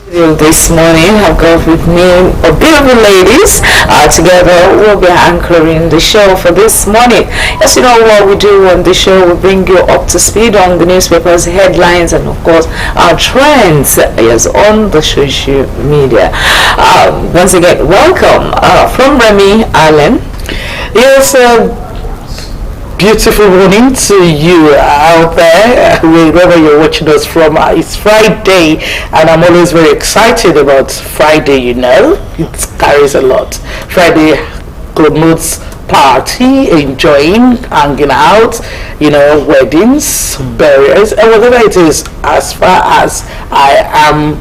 This morning, I've got with me a beautiful ladies. Together, we'll be anchoring the show for this morning. Yes, you know what we do on the show. We bring you up to speed on the newspapers, headlines, and of course, our trends. Yes, on the social media. Once again, welcome from Remy Allen. Yes, beautiful morning to you out there, wherever you're watching us from. It's Friday, and I'm always very excited about Friday, It carries a lot. Friday connotes party, enjoying, hanging out, weddings, burials, and whatever it is, as far as I am,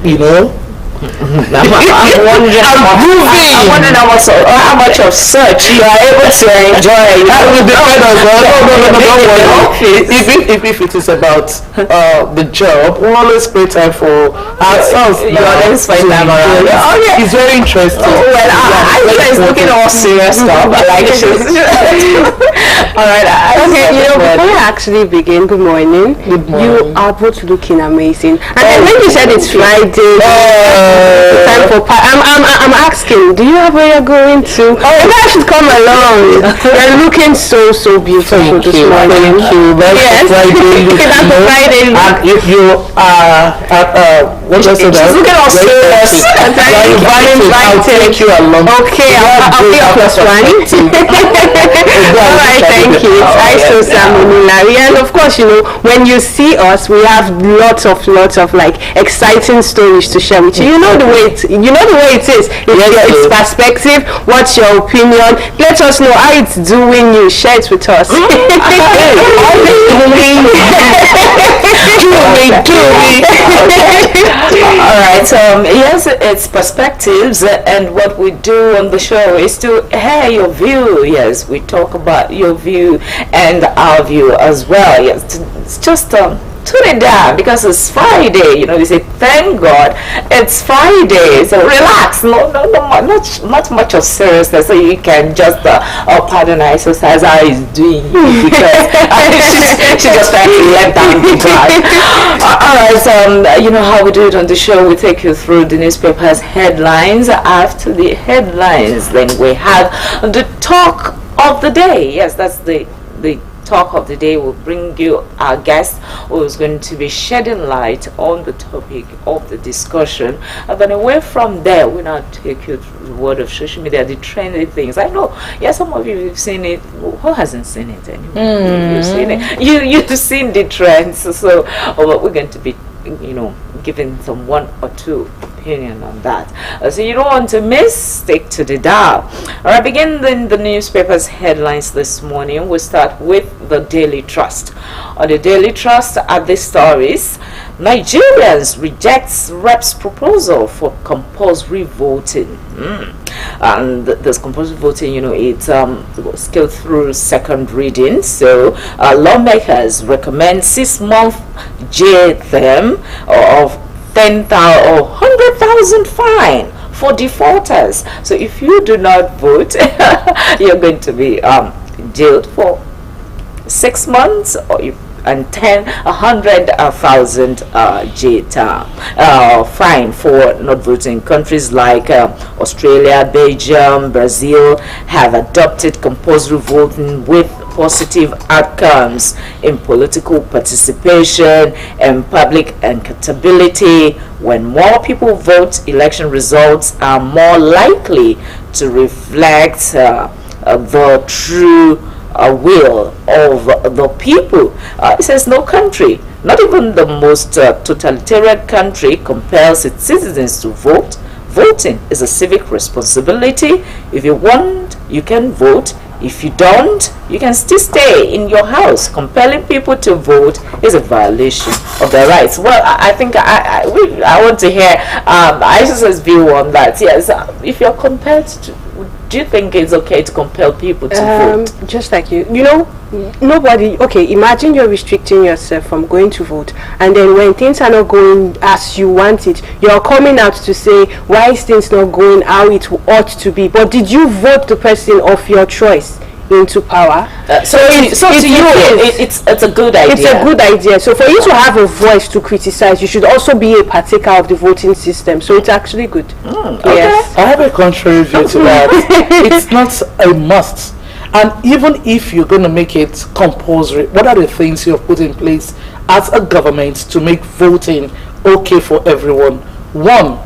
I'm wondering how much of such you are able to enjoy. That will depend on if it is about the job, we always spend time for ourselves. You always find time around. Oh yeah, it's very interesting. I was looking at all serious stuff. I like it. All right. Okay, before I actually begin, good morning. Good morning. You are both looking amazing. And then when you said it's Friday, time for I'm asking, do you have where you're going to? Oh, you guys should come along. You're looking so beautiful this morning. Thank you. That's Friday. That's Friday. And if you are she's looking all serious. I'll take you along. Okay, I'll be a plus one. All right, thank you. It's so Larry, and of course, when you see us, we have lots of like exciting stories to share with you. You know the way it is. It's perspective. What's your opinion? Let us know how it's doing you. Share it with us. All right. Yes, it's perspectives, and what we do on the show is to hear your view. Yes, we talk about your view and our view as well. Yes, it's just tune it down because it's Friday. We say thank God it's Friday, so relax. Not much of seriousness, so you can just pardon our exercise how he's doing because she just trying to let down the guard. All right, so you know how we do it on the show. We take you through the newspapers headlines. After the headlines, then we have the talk of the day. Yes, that's the talk of the day. Will bring you our guest who is going to be shedding light on the topic of the discussion. But away from there, we'll now take you through the world of social media, the trendy things. I know, some of you have seen it. Who hasn't seen it anyway? You've seen it. You've seen the trends. So we're going to be, giving some one or two opinion on that. So you don't want to miss, stick to the dial. All right, begin the newspaper's headlines this morning. We'll start with the Daily Trust. On the Daily Trust are the stories: Nigerians rejects rep's proposal for compulsory voting. And this compulsory voting, it's scaled through second reading. So lawmakers recommend 6-month jail term of 10,000 or 100,000 fine for defaulters. So if you do not vote, you're going to be jailed for 6 months and 100,000 jail term fine for not voting. Countries like Australia, Belgium, Brazil have adopted compulsory voting with positive outcomes in political participation and public accountability. When more people vote, election results are more likely to reflect the true will of the people. It says no country, not even the most totalitarian country, compels its citizens to vote. Voting is a civic responsibility. If you want, you can vote. If you don't, you can still stay in your house. Compelling people to vote is a violation of their rights. Well, I think I want to hear ISIS's view on that. Yes, if you're compelled to, do you think it's okay to compel people to vote? Just like nobody. Okay, imagine you're restricting yourself from going to vote, and then when things are not going as you want it, you're coming out to say why is things not going how it ought to be. But did you vote the person of your choice? into power. So to you, it's a good idea. It's a good idea. So for you to have a voice to criticize, you should also be a partaker of the voting system. So it's actually good. Yes. I have a contrary view to that. It's not a must. And even if you're going to make it compulsory, what are the things you have put in place as a government to make voting okay for everyone? One,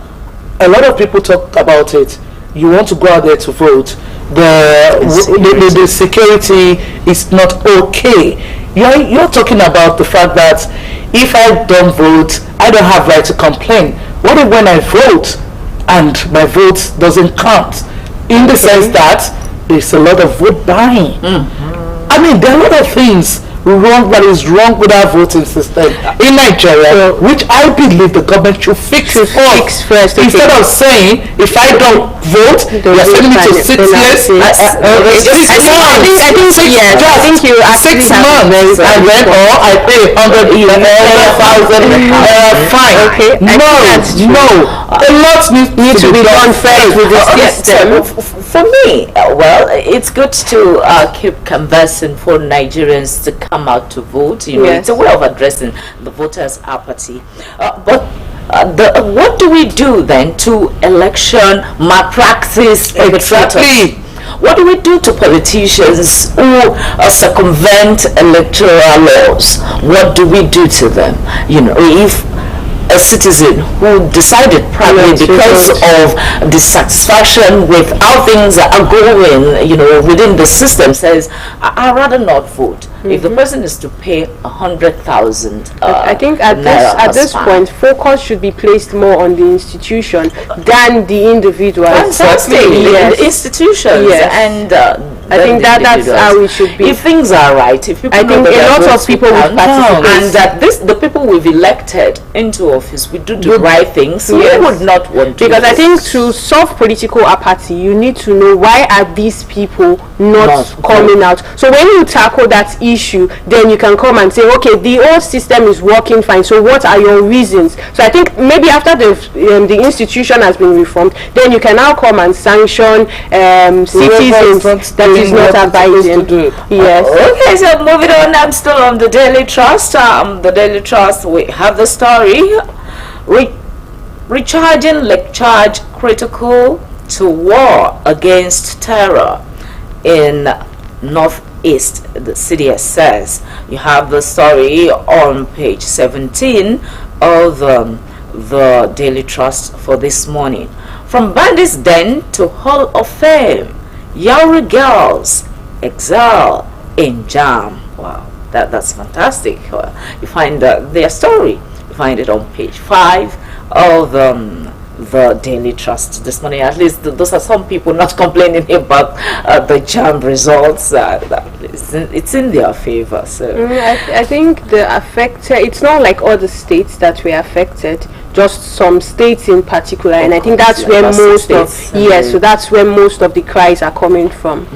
a lot of people talk about it. You want to go out there to vote. The security is not okay. You're talking about the fact that if I don't vote, I don't have right to complain. What if when I vote and my vote doesn't count? In the sense that there's a lot of vote buying. I mean, there are a lot of things that is wrong with our voting system in Nigeria, which I believe the government should fix first. Instead of saying, if I don't vote, you're sending me to 6 years. 6 months. I think you 6 months. I went, or I pay 100,000 fine. Okay. No. A lot needs to be done first with the system. For me, well, it's good to keep conversing for Nigerians to come out to vote. It's a way of addressing the voters' apathy. But what do we do then to election malpractice perpetrators? What do we do to politicians who circumvent electoral laws? What do we do to them? If a citizen who decided probably because of dissatisfaction with how things are going, within the system, says, I'd rather not vote. If the person is to pay 100,000, I think at this point, focus should be placed more on the institution than the individual. Fantastic. The institutions and I think that's how it should be. If things are right, if people I think a lot of people will participate, and that the people we've elected into office we do the right things, we would not want to. Because I think to solve political apathy, you need to know why are these people not coming out. So when you tackle that issue, then you can come and say, okay, the old system is working fine. So what are your reasons? So I think maybe after the institution has been reformed, then you can now come and sanction citizens that is not abiding. Yes. Okay, so moving on, I'm still on the Daily Trust. The Daily Trust, we have the story. Recharging Lake Charge critical to war against terror in Northeast, the CDS says. You have the story on page 17 of the Daily Trust for this morning. From Bandits Den to Hall of Fame, Yauri girls excel in jam. Wow, that's fantastic. You find their story. You find it on page 5 of the Daily Trust this morning. At least those are some people not complaining about the jam results. It's in their favor. So I think the affected, it's not like all the states that were affected, just some states in particular, and I think that's where most of so that's where most of the cries are coming from.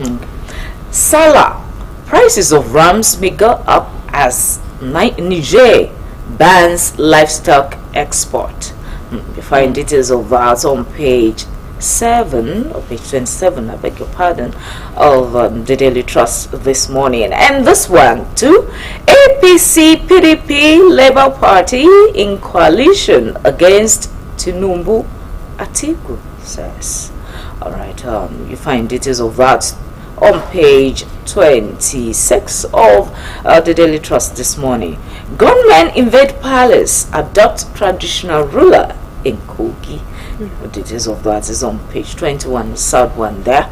Salah, prices of rams may go up as Niger bans livestock export. You find details of that on page 7 or page 27, I beg your pardon, of the Daily Trust this morning. And this one too, APC PDP Labour Party in coalition against Tinubu, Atiku says. Alright, you find details of that on page 26 of the Daily Trust this morning. Gunmen invade palace, abduct traditional ruler in Kogi. The details of that is on page 21, south one there.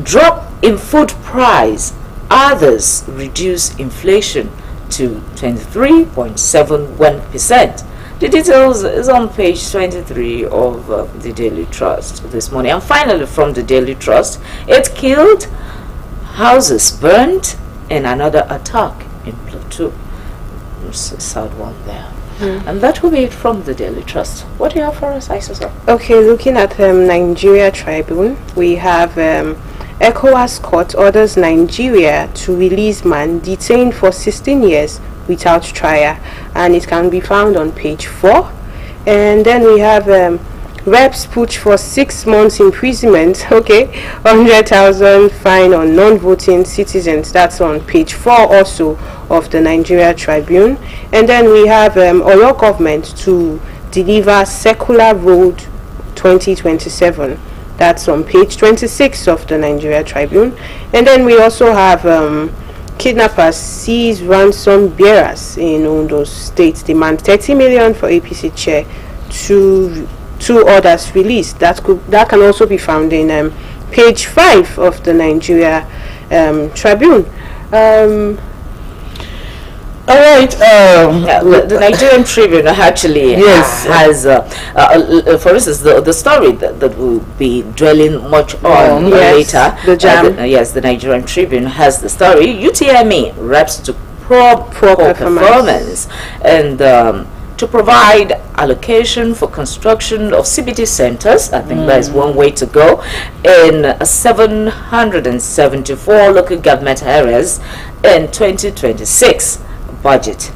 Drop in food price, others reduce inflation to 23.71%. The details is on page 23 of the Daily Trust this morning. And finally from the Daily Trust, it killed, houses burned, and another attack in Plateau. Sad one there. And that will be it from the Daily Trust. What do you have for us, Aisha? Okay, looking at Nigeria Tribune, we have ECOWAS court orders Nigeria to release man detained for 16 years without trial, and it can be found on page 4. And then we have Reps push for 6 months imprisonment. Okay, 100,000 fine on non-voting citizens. That's on page 4 also of the Nigeria Tribune. And then we have Oyo government to deliver secular road 2027. That's on page 26 of the Nigeria Tribune. And then we also have kidnappers seize ransom bearers in Ondo State, demand 30 million for APC chair. Two orders released. That can also be found in page 5 of the Nigeria Tribune. All right. The Nigerian Tribune actually has, for instance, the story that we'll be dwelling much on later. The jam. The Nigerian Tribune has the story. UTME reps to poor performance and to provide allocation for construction of CBT centers. I think that is one way to go in 774 local government areas in 2026 budget.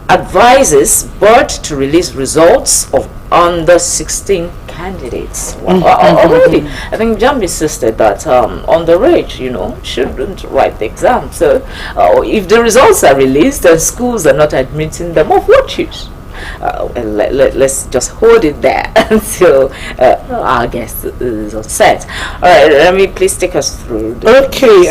Advises board to release results of under 16 candidates. Already, I think Jambi insisted that underage, shouldn't write the exam. So if the results are released and schools are not admitting them, of what use? Let's just hold it there until our guest is on set. All right, let me please take us through. Okay,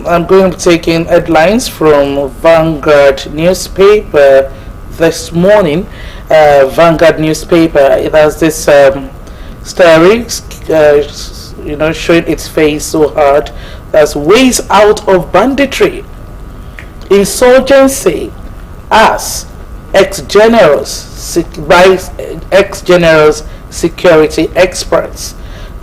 I'm going to take in headlines from Vanguard newspaper this morning. Vanguard newspaper, it has this story, showing its face so hard as ways out of banditry. Insurgency as ex-generals security experts.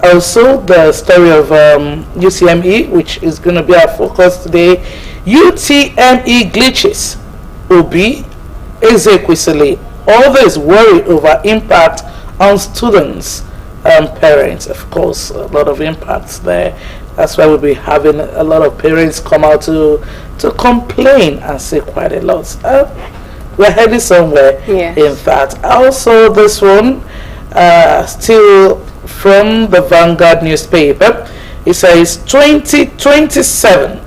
Also, the story of UTME, which is going to be our focus today. UTME glitches. Obi Ezekwesili. Others worry over impact on students and parents. Of course, a lot of impacts there. That's why we'll be having a lot of parents come out to complain and say quite a lot. We're heading somewhere. Yes. In fact, also this one, still from the Vanguard newspaper, it says 2027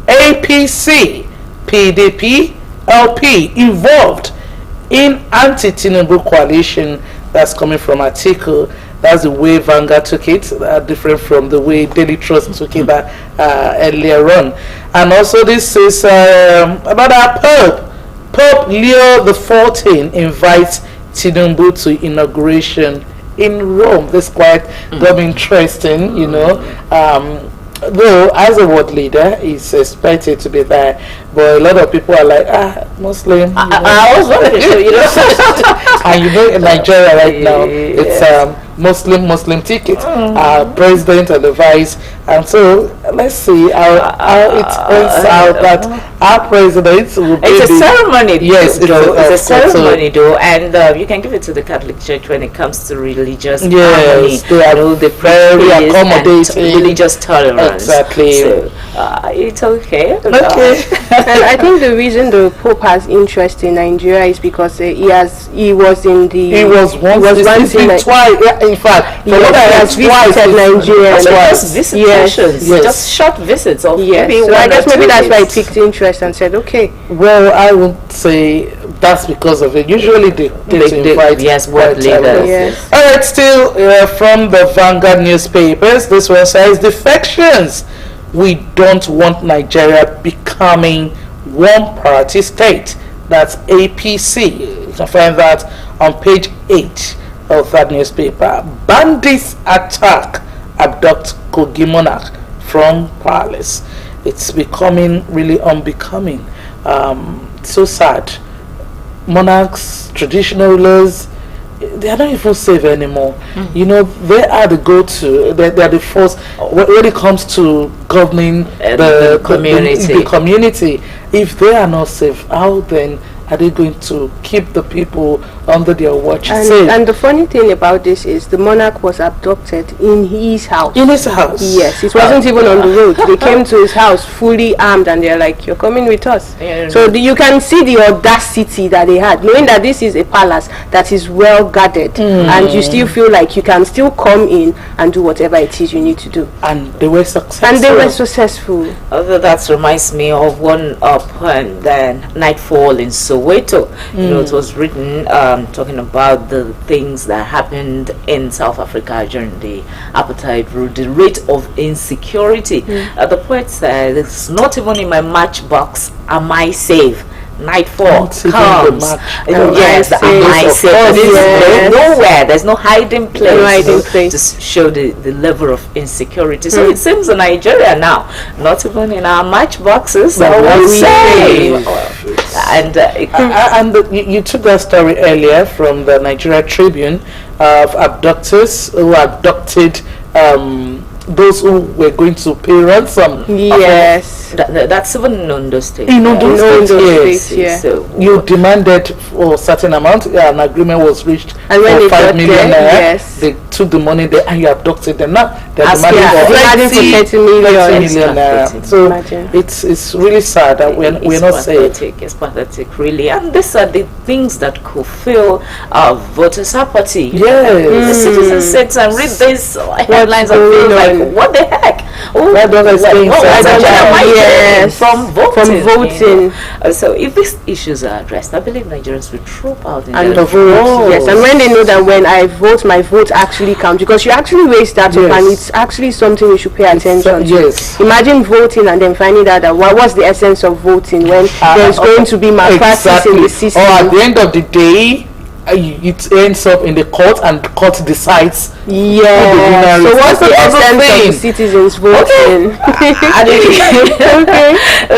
APC PDP LP involved in anti-Tinubu coalition. That's coming from article. That's the way Vanguard took it, different from the way Daily Trust took it earlier on. And also this is about our Pope. Pope Leo XIV invites Tinubu to inauguration in Rome. This quite got me interesting, though as a world leader he's expected to be there, but a lot of people are like, Muslim. I was wondering, and in Nigeria right now it's Muslim ticket, president and the vice, and so let's see how it turns out that our president will be. It's a ceremony. Yes, it's a ceremony, though, and you can give it to the Catholic Church when it comes to religious harmony. They are the very accommodating, religious tolerance. Exactly. So it's okay. Okay. And I think the reason the Pope has interest in Nigeria is because he was once in twice. In fact, he has visited Nigeria. Just visitations, yes. just short visits of maybe so I guess maybe that's why he it picked interest and said, okay. Well, I would say that's because of it. Usually they invite world leaders. Yes. All right, still from the Vanguard newspapers, this one says defections. We don't want Nigeria becoming one party state. That's APC. You can find that on page 8 of that newspaper. Bandits attack, abduct Kogi monarch from palace. It's becoming really unbecoming. So sad. Monarchs, traditional rulers, they are not even safe anymore. They are the go-to. They are the force when it comes to governing the community. If they are not safe, how then are they going to keep the people under their watch? And the funny thing about this is the monarch was abducted in his house. In his house? Yes, it wasn't even on the road. They came to his house fully armed, and they're like, "You're coming with us." Yeah. So you can see the audacity that they had, knowing that this is a palace that is well guarded, and you still feel like you can still come in and do whatever it is you need to do. And they were successful. And they were successful. Although that reminds me of one poem, then Nightfall in Soweto. You know, it was written talking about the things that happened in South Africa during the apartheid rule, the rate of insecurity. The poet said, "It's not even in my matchbox am I safe. Nightfall comes." Yes, am I safe? There's nowhere, there's no hiding place, to show the level of insecurity. So it seems in Nigeria now, not even in our matchboxes are we safe. And you took that story earlier from the Nigeria Tribune of abductors who abducted those who were going to pay ransom. Yes. That's even in Ondo State. In Ondo State, yes. So you demanded for a certain amount, an agreement was reached, and when for 5 million naira. Yes. They took the money there and you abducted them. Now they're demanding for 30 million naira. So imagine. it's really sad that we're not safe. It's pathetic, really. And these are the things that could fill voters' apathy. Yes. The citizens sit and read these headlines and feel like, what the heck? Why don't I stay Yes, from voting. You know? So if these issues are addressed, I believe Nigerians will troop out in and their vote. Yes, and when they know that when I vote, my vote actually counts, because you actually raise that up, and it's actually something we should pay attention to. Yes. Imagine voting and then finding out that what's the essence of voting when there's going to be malpractice in the system. Or at the end of the day, it ends up in the court, and the court decides. Yeah. So what's the essence of the citizens voting? Okay.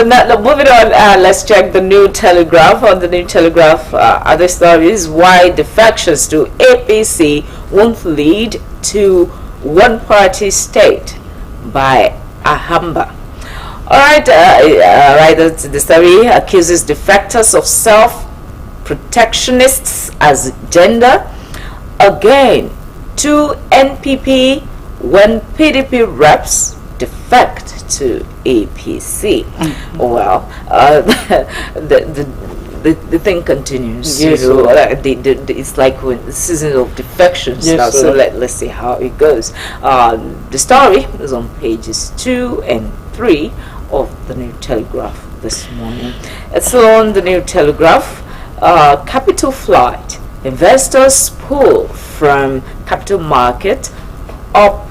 Now, moving on, let's check the New Telegraph. On the New Telegraph, other stories: why defections to APC won't lead to one-party state by Ahamba. All right, the story accuses defectors of self-protectionists as gender. Again, 2 NPP when PDP reps defect to APC. Well, the thing continues. Yes, you know, it's like when the season of defections now. So let's see how it goes. The story is on pages 2 and 3 of the New Telegraph this morning. It's on the New Telegraph. Capital flight. Investors pull from capital market up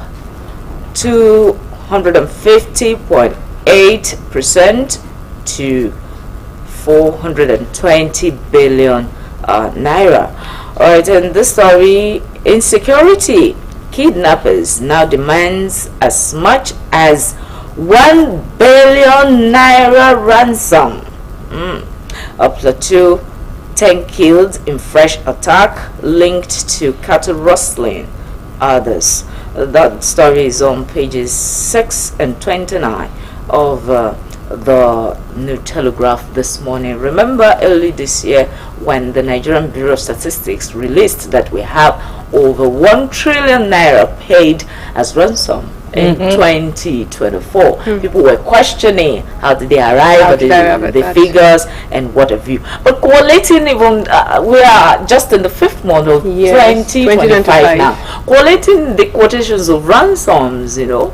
to 150.8% to 420 billion naira. Alright, and this story: insecurity. Kidnappers now demands as much as 1 billion naira ransom. A plateau, 10 killed in fresh attack linked to cattle rustling. Others. That story is on pages 6 and 29 of the New Telegraph this morning. Remember early this year when the Nigerian Bureau of Statistics released that we have over 1 trillion naira paid as ransom in 2024. People were questioning how did they arrive at the figures and what have you. But collating, even we are just in the 5th month of 2025 now. Collating the quotations of ransoms, you know,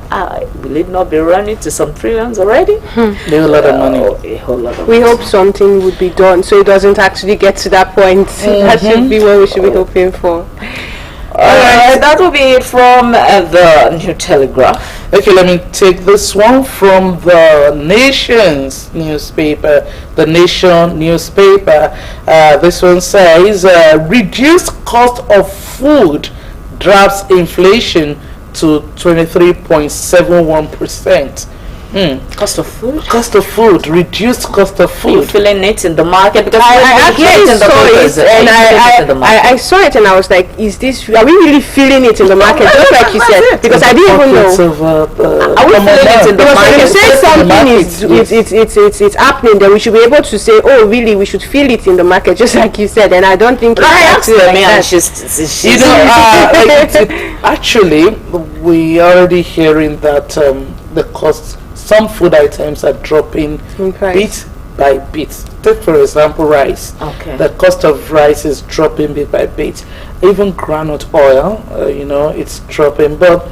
will it not be running to some trillions already? There's a lot of money. A whole lot of we money. hope something would be done so it doesn't actually get to that point. That should be what we should be hoping for. Alright, that will be it from the New Telegraph. Okay, let me take this one from the Nation's newspaper. The Nation newspaper. This one says, reduced cost of food drives inflation to 23.71%. Cost of food. Cost of food, reduced cost of You're food. feeling it in the market because I actually saw it, and I saw it, and I was like, "Is this? Are we really feeling it in the market?" Just like you said, because I didn't even know. Are we feeling it in the Because when market? you say something it's happening, then we should be able to say, "Oh, really? We should feel it in the market," just like you said. And I don't think I asked her, like and that. she's You know, actually, we already hearing that the cost, some food items are dropping In price. bit by bit. Take for example rice. Okay. The cost of rice is dropping bit by bit. Even groundnut oil, it's dropping. But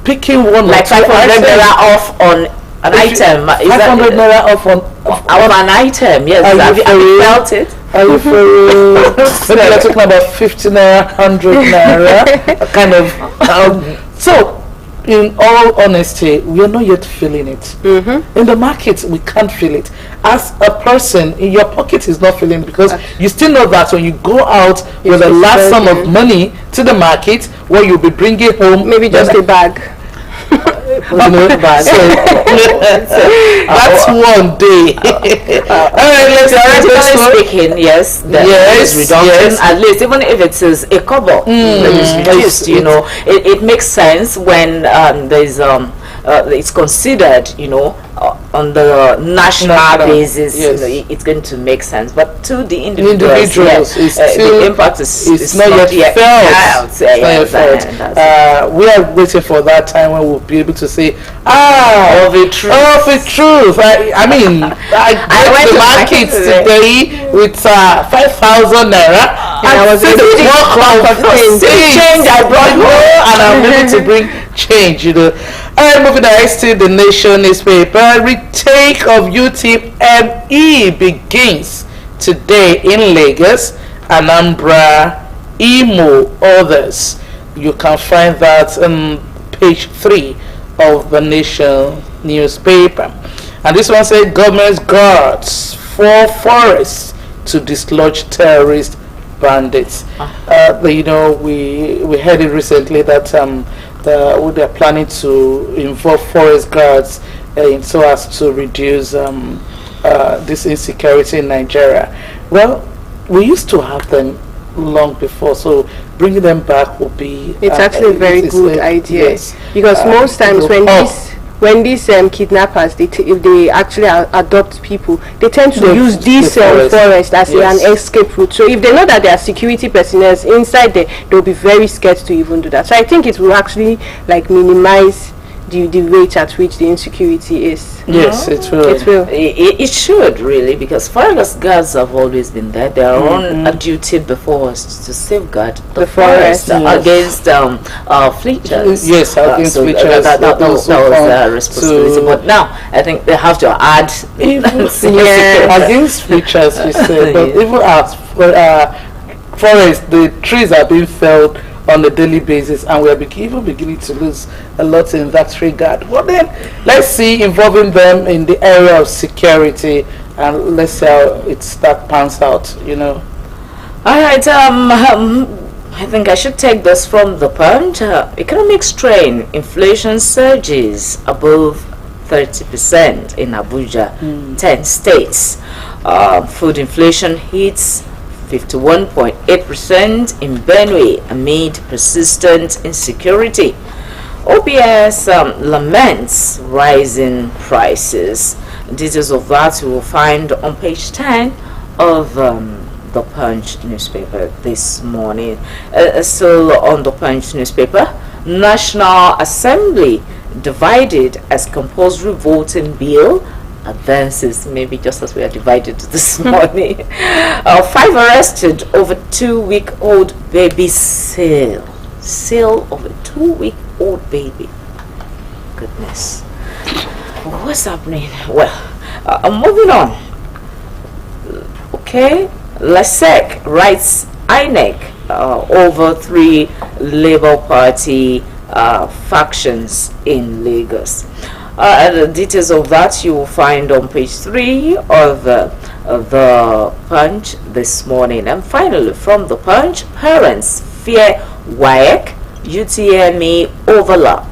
picking one like 500 naira off on an item. Is that 500 naira off on an item? Yes. Are Have you you for felt it? Are you for maybe you're talking about 50 naira, 100 naira, kind of. So, in all honesty, we are not yet feeling it. In the market, we can't feel it. As a person, in your pocket is not feeling it because you still know that when you go out with a large sum of money to the market, what you'll be bringing home, Maybe just a bag. That's one day. All right, let's Theoretically speaking, yes, there is reduction. yes. At least, even if it is a couple that is reduced, it makes sense when there's it's considered, on the national basis. Yes. It's going to make sense. But to the individuals, it's still, the impact is not yet felt. It's not yet felt. We are waiting for that time when we'll be able to say, of the truth. Of the truth. I mean, I went to the market today with 5,000 naira. And I was able to walk of change I brought home, and I'm able to bring change, And moving on to the Nation newspaper, retake of UTME begins today in Lagos, Anambra, Imo, others. You can find that on page 3 of the Nation newspaper. And this one says government guards for forests to dislodge terrorist bandits. We heard it recently that they're planning to involve forest guards so as to reduce this insecurity in Nigeria. Well, we used to have them long before, so bringing them back will be. It's actually a very good idea. Yes. Because most times when these kidnappers, if they actually adopt people, they tend to use this forest as an escape route. So if they know that there are security personnel inside there, they'll be very scared to even do that. So I think it will actually minimize the rate at which the insecurity is. Yes, it will. It will. It should really, because forest guards have always been there. They are on a duty before us to safeguard the forest against fleeters. Yes, against fleeters. That was their responsibility. But now I think they have to add against fleeters, you say. But even as forest, the trees are being felled on a daily basis, and we are even beginning to lose a lot in that regard. Well, then let's see involving them in the area of security, and let's see how that pans out. All right. I think I should take this from the Punch. Economic strain, inflation surges above 30% in Abuja, 10 states. Food inflation hits 51.8% in Benue amid persistent insecurity. OPS laments rising prices. Details of that you will find on page 10 of the Punch newspaper this morning. Still on the Punch newspaper, National Assembly divided as compulsory voting bill advances, maybe just as we are divided this morning. 5 arrested over 2-week-old baby sale of a 2-week-old baby. Goodness, what's happening? Well, moving on. Okay, LASEC writes INEC over 3 Labour Party factions in Lagos. The details of that you will find on page 3 of the Punch this morning. And finally, from the Punch, parents fear WAEC UTME overlap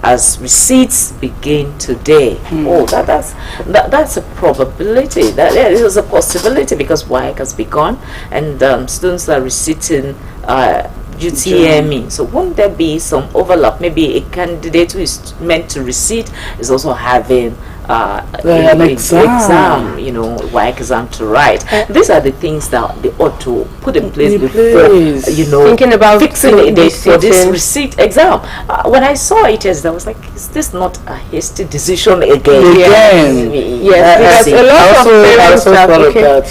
as receipts begin today. Oh, that's a probability. That is a possibility because WAEC has begun, and students are receipting UTME. So won't there be some overlap? Maybe a candidate who is meant to receipt is also having an exam, WAEC exam to write. These are the things that they ought to put in place before, thinking about fixing a date for this receipt exam. When I saw it, I was like, is this not a hasty decision again? Yes, because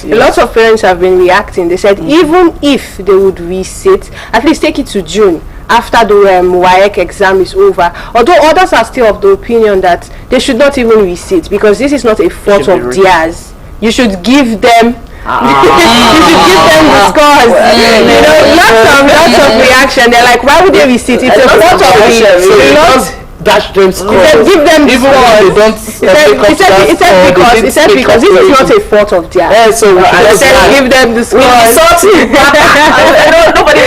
a lot of parents have been reacting. They said even if they would resit, at least take it to June after the WAEC exam is over. Although others are still of the opinion that they should not even resit because this is not a fault of theirs. You should give them you should give them the scores. Lots of reaction. They're like, why would they resit? It's a fault of the dash them scores. Give them even when they don't It said because this is not a fault of theirs. So give them the scores. Nobody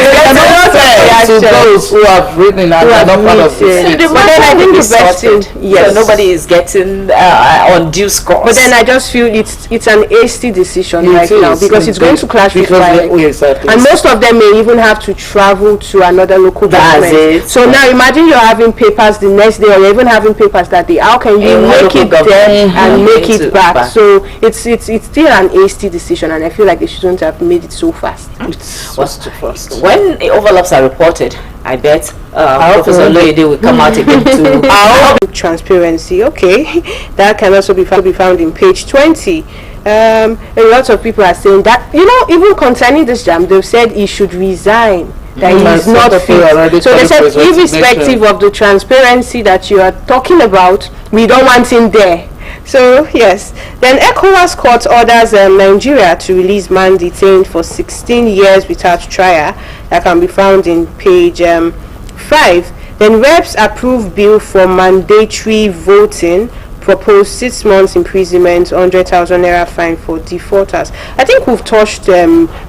to those who have written and are not part of this. But then I think the best thing, so nobody is getting undue scores. But then I just feel it's an hasty decision right now because it's going to clash with WAEC. And most of them may even have to travel to another local government. So now imagine you're having papers the next day, or you're even having papers that day. How can you make it there and make it back? So it's still an hasty decision, and I feel like they shouldn't have made it so fast. Too fast. When overlaps are reported, I bet Professor Loyede will come out again to transparency. Okay, that can also be found in page 20. A lot of people are saying that, even concerning this jam, they've said he should resign, that he is not fit. So they said, irrespective of the transparency that you are talking about, we don't want him there. So yes, then ECOWAS court orders Nigeria to release man detained for 16 years without trial. That can be found in page 5. Then reps approve bill for mandatory voting, propose 6 months imprisonment, 100,000 naira fine for defaulters. I think we've touched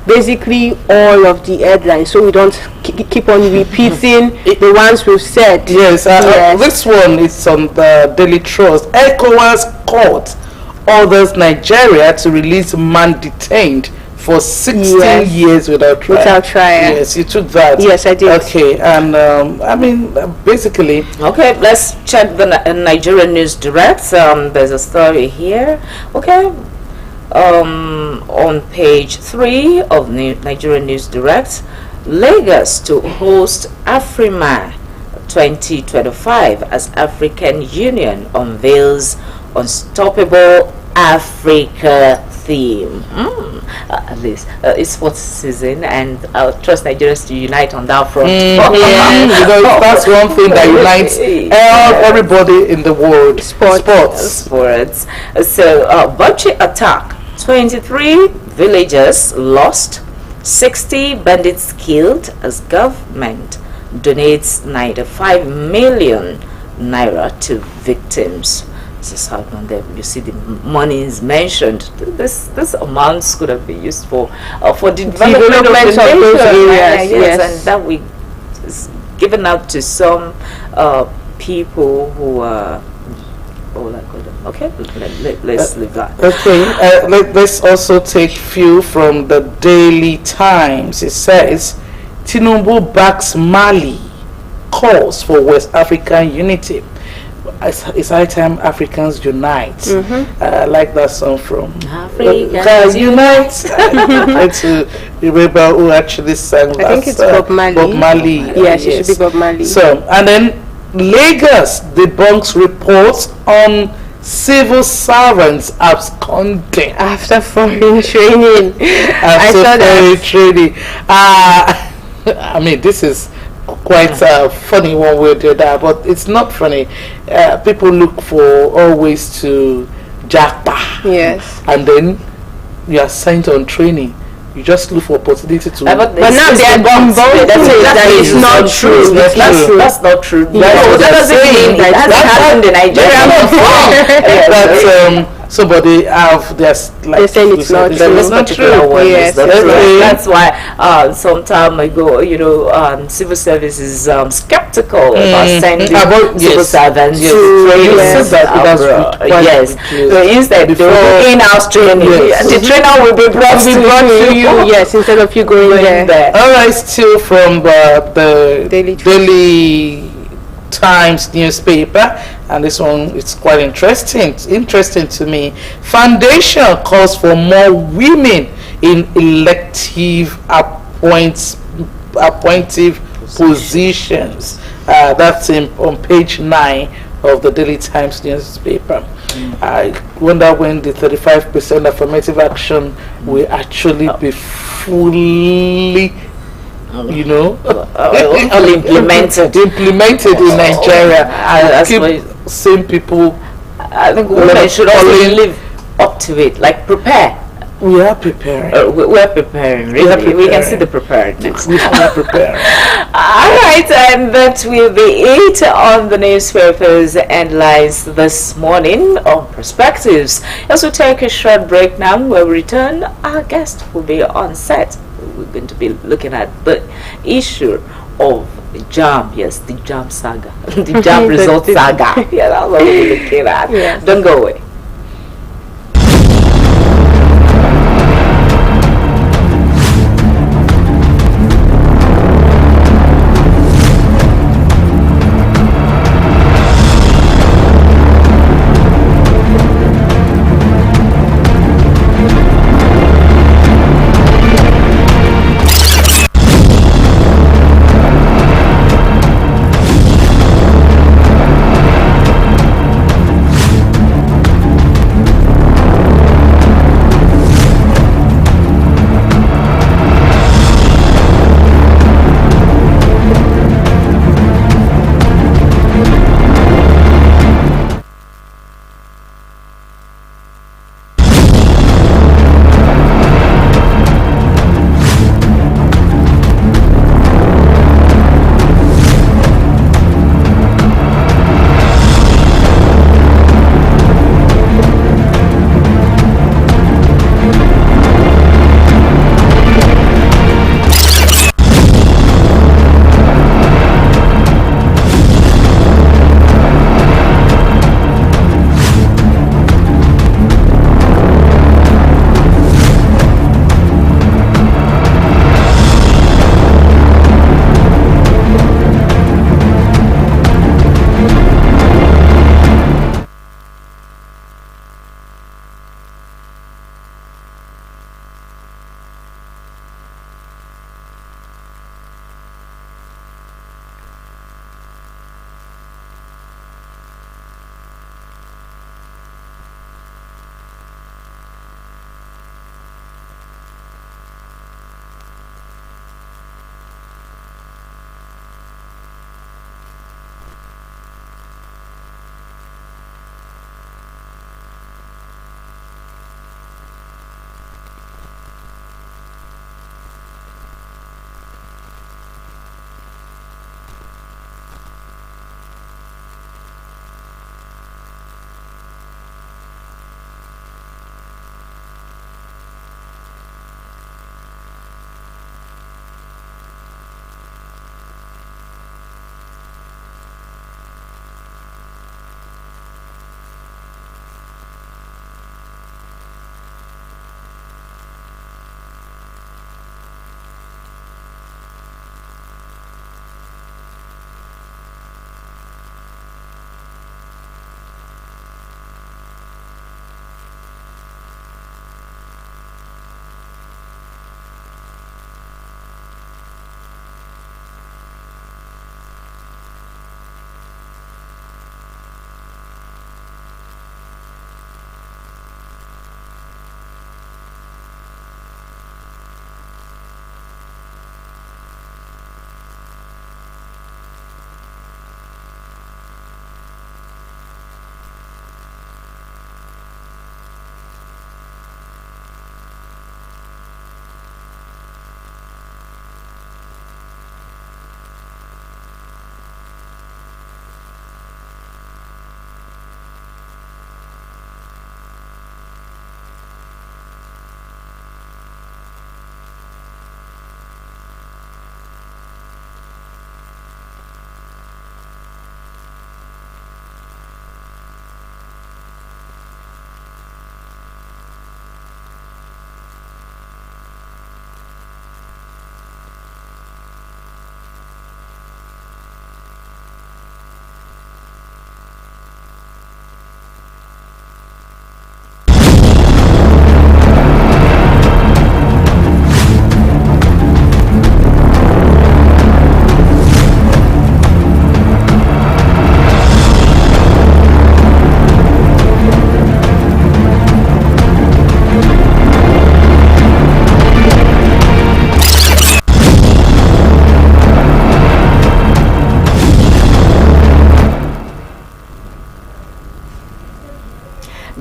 basically all of the headlines, so we don't keep on repeating the ones we've said. Yes, this one is on the Daily Trust. ECOWAS court orders Nigeria to release man detained for 16 years without trial. Yes, you took that. Yes, I did. Okay, and basically. Okay, let's check the Nigerian News Direct. There's a story here. Okay, on page 3 of Nigerian News Direct, Lagos to host Afrima 2025 as African Union unveils unstoppable Africa theme. At least it's sports season, and I trust Nigerians to unite on that front. That's one thing that unites everybody in the world. Sports. So Bauchi attack, 23 villagers lost, 60 bandits killed as government donates 95 million naira to victims. This is how you see the money is mentioned. This amounts could have been used for the development of those areas. Yes, and that we is given out to some people who are. Okay, let's leave that. Okay, let's also take few from the Daily Times. It says Tinubu backs Mali, calls for West African unity. It's high time Africans unite. I like that song from Africans Unite. To remember who actually sang that. I think it's Bob Marley. Bob Marley. Yes, it should be Bob Marley. So, and then Lagos debunks reports on civil servants absconding after foreign training. I mean, this is quite funny one way or the other, but it's not funny. People look for always to jackpot. Yes. And then you are sent on training. You just look for opportunity to. But now they are gone. That is not true. That's not true. That doesn't mean that hasn't happened in Nigeria before. somebody have this like They say it's not true. This particular one Yes, is not yes. true. Okay. That's why some time ago, civil service is skeptical about sending About- civil yes. servants Yes. to You yes, said that it has abroad. quite Yes. reduced. So instead, they Before- will do in-house training. Yes. The trainer will be brought to you, yes, instead of you going there. All right, still from the Daily Trust. Daily Times newspaper, and this one is quite interesting. It's interesting to me. Foundation calls for more women in elective appointive positions. That's on page 9 of the Daily Times newspaper. I wonder when the 35% affirmative action will actually be fully, implemented in Nigeria. that's Keep why- seeing people. I think women should also live up to it, like prepare. We are preparing. We're preparing, really. We can see the preparedness. We are preparing. All right, and that will be it on the newspapers and lines this morning on Perspectives. As we take a short break now, when we return, our guest will be on set. We're going to be looking at the issue of the JAM, yes, the JAM saga, the JAM result saga. Yeah, that's what we're looking at. Yes. Don't go away.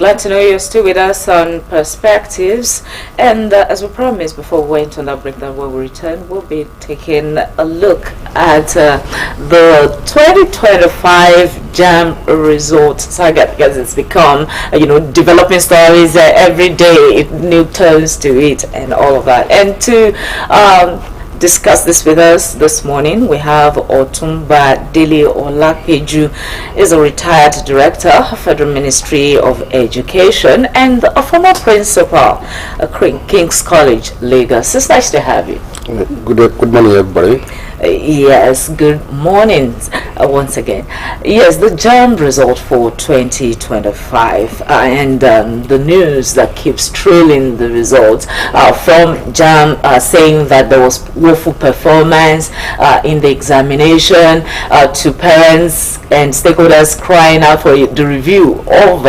glad to know you're still with us on Perspectives. And as we promised before we went on that break, that when we return, we'll be taking a look at the 2025 JAM results target, because it's become, developing stories every day, new turns to it, and all of that. And to discuss this with us this morning, we have Otumba Dele Olapeju, is a retired director of Federal Ministry of Education and a former principal at King's College, Lagos. It's nice to have you. Good morning, everybody. Yes, good morning once again. Yes, the JAM result for 2025 and the news that keeps trailing the results from JAM saying that there was woeful performance in the examination, to parents and stakeholders crying out for the review of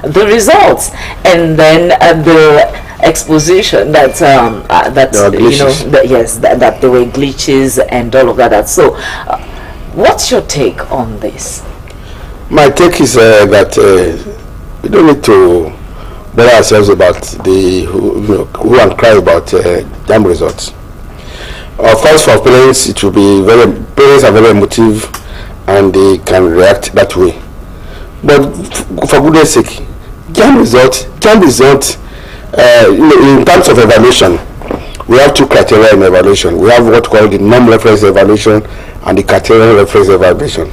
the results, and then the exposition that that there were glitches and all of that. So what's your take on this? My take is that we don't need to bother ourselves about the who and cry about JAM results. Of course, for parents, it will be parents are very emotive and they can react that way. But for goodness sake, JAM result. In terms of evaluation, we have two criteria in evaluation. We have what called the non-reference evaluation and the criterion reference evaluation.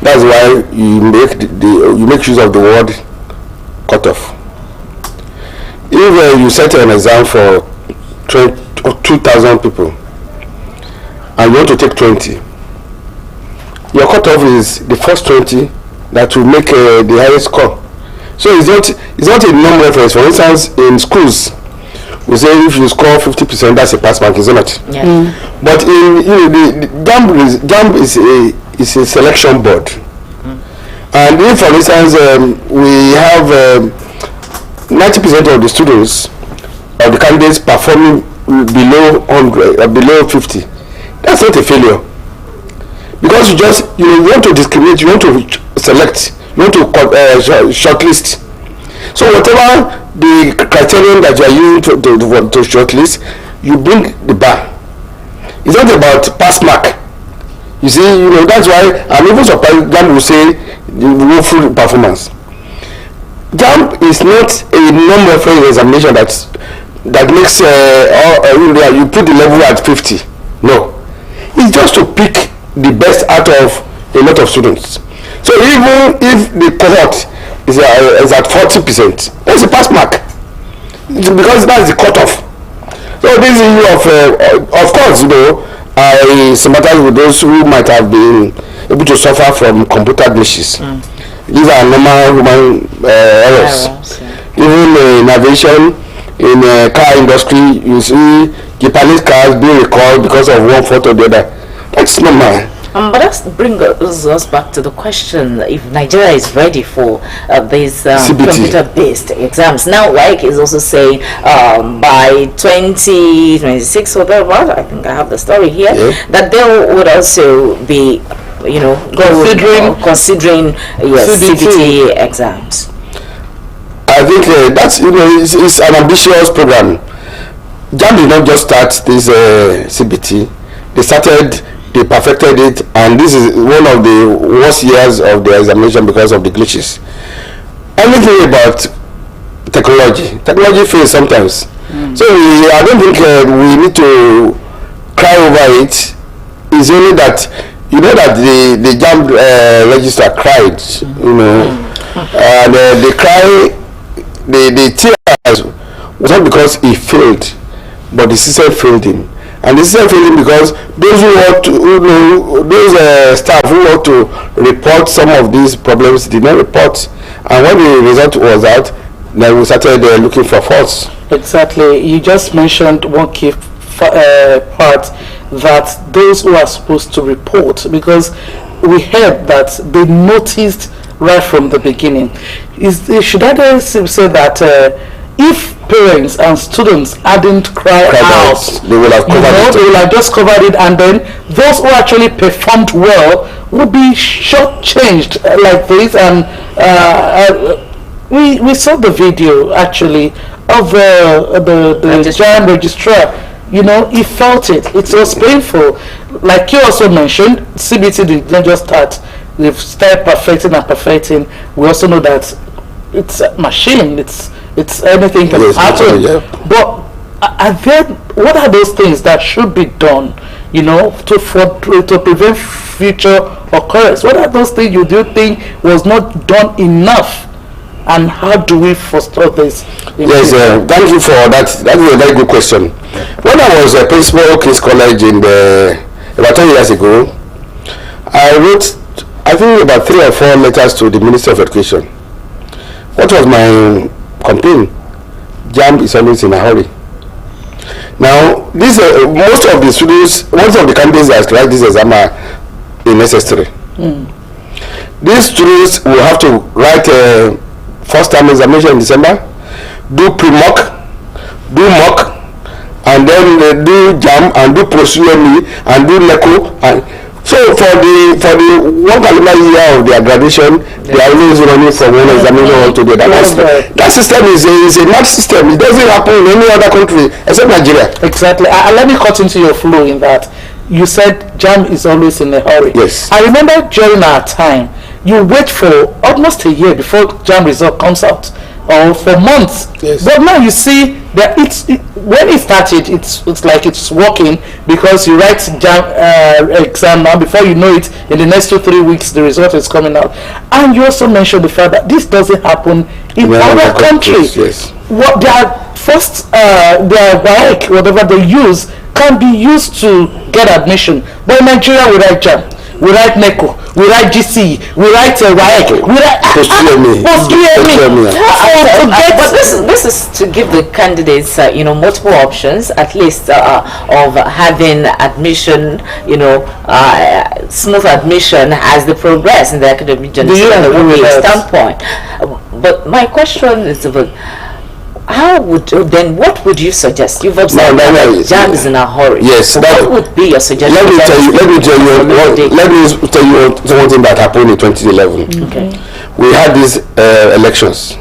That's why you make use of the word cutoff. If you set an exam for 2,000 people and you want to take 20, your cutoff is the first 20 that will make the highest score. So it's not a non-reference. For instance, in schools, we say if you score 50%, that's a pass mark, isn't it? Yeah. But the JAM is a selection board, and if, for instance, we have 90% of the students or the candidates performing below 100 or below 50, that's not a failure, because you want to discriminate, you want to select. You want to shortlist. So whatever the criterion that you are using to shortlist, you bring the bar. It's not about pass mark. You see, that's why I'm even surprised JAM will say the woeful performance. JAM is not a non-reference examination that makes you put the level at 50. No, it's just to pick the best out of a lot of students. So even if the cohort is at 40%, that's a pass mark, because that's the cutoff. So this issue of course, I sympathize with those who might have been able to suffer from computer glitches. These are normal human errors. Even in aviation, in the car industry, you see Japanese cars being recalled because of one fault or the other. That's normal. But that brings us back to the question if Nigeria is ready for these computer-based exams. Now, WAEC is also saying by 2026 or thereabout, I think I have the story here, that they would also be, considering CBT exams. I think that's it's an ambitious program. JAM did not just start this CBT. They perfected it, and this is one of the worst years of the examination because of the glitches. Anything about technology fails sometimes. So I don't think we need to cry over it. It's only that that the JAM register cried, and they cry, the tears was not because he failed, but the system failed him. And this is failing because those staff who want to report some of these problems did not report, and when the result was out, then we started looking for faults. Exactly. You just mentioned one key part, that those who are supposed to report, because we heard that they noticed right from the beginning. Should I say that if parents and students hadn't cried out, they will have covered it. They will have just covered it, and then those who actually performed well would be shortchanged like this, and we saw the video actually of the JAM registrar. You know, he felt it. It was painful. Like you also mentioned, CBT did not just start. They've started perfecting. We also know that it's a machine. It's anything can happen. Yeah. But what are those things that should be done? You know, to prevent future occurrence. What are those things you do think was not done enough? And how do we foster this? Yes, thank you for that. That is a very good question. When I was a principal of King's College about 10 years ago, I wrote, I think, about 3 or 4 letters to the Minister of Education. What was my complaint? JAM is always in a hurry. Now, this most of the candidates that write this exam are unnecessary. These students will have to write first term examination in December, do pre-mock, do mock, and then do JAM and do post-UME and do NECO. And so for the one calendar year of their graduation, they are always running from one examination to the other. That system is a mad system. It doesn't happen in any other country except Nigeria. Exactly. Let me cut into your flow in that. You said JAM is always in a hurry. Yes. I remember during our time, you wait for almost a year before JAM result comes out, or for months. Yes. But now you see that when it started, it's like it's working, because you write JAM exam now, before you know it, in the next 2-3 weeks the result is coming out. And you also mentioned the fact that this doesn't happen in other countries. Yes. What their first their WAEC, whatever they use, can be used to get admission. But in Nigeria, we write JAM, we write NECO, we write GC, we write WAEC, we write post-UME. But this is to give the candidates, multiple options, at least of having admission, smooth admission as they progress in the academic journey from a standpoint. But my question is about, what would you suggest? You've observed that JAM is in a hurry. Yes. So what would be your suggestion? Let me tell you something that happened in 2011. Okay. We had these elections,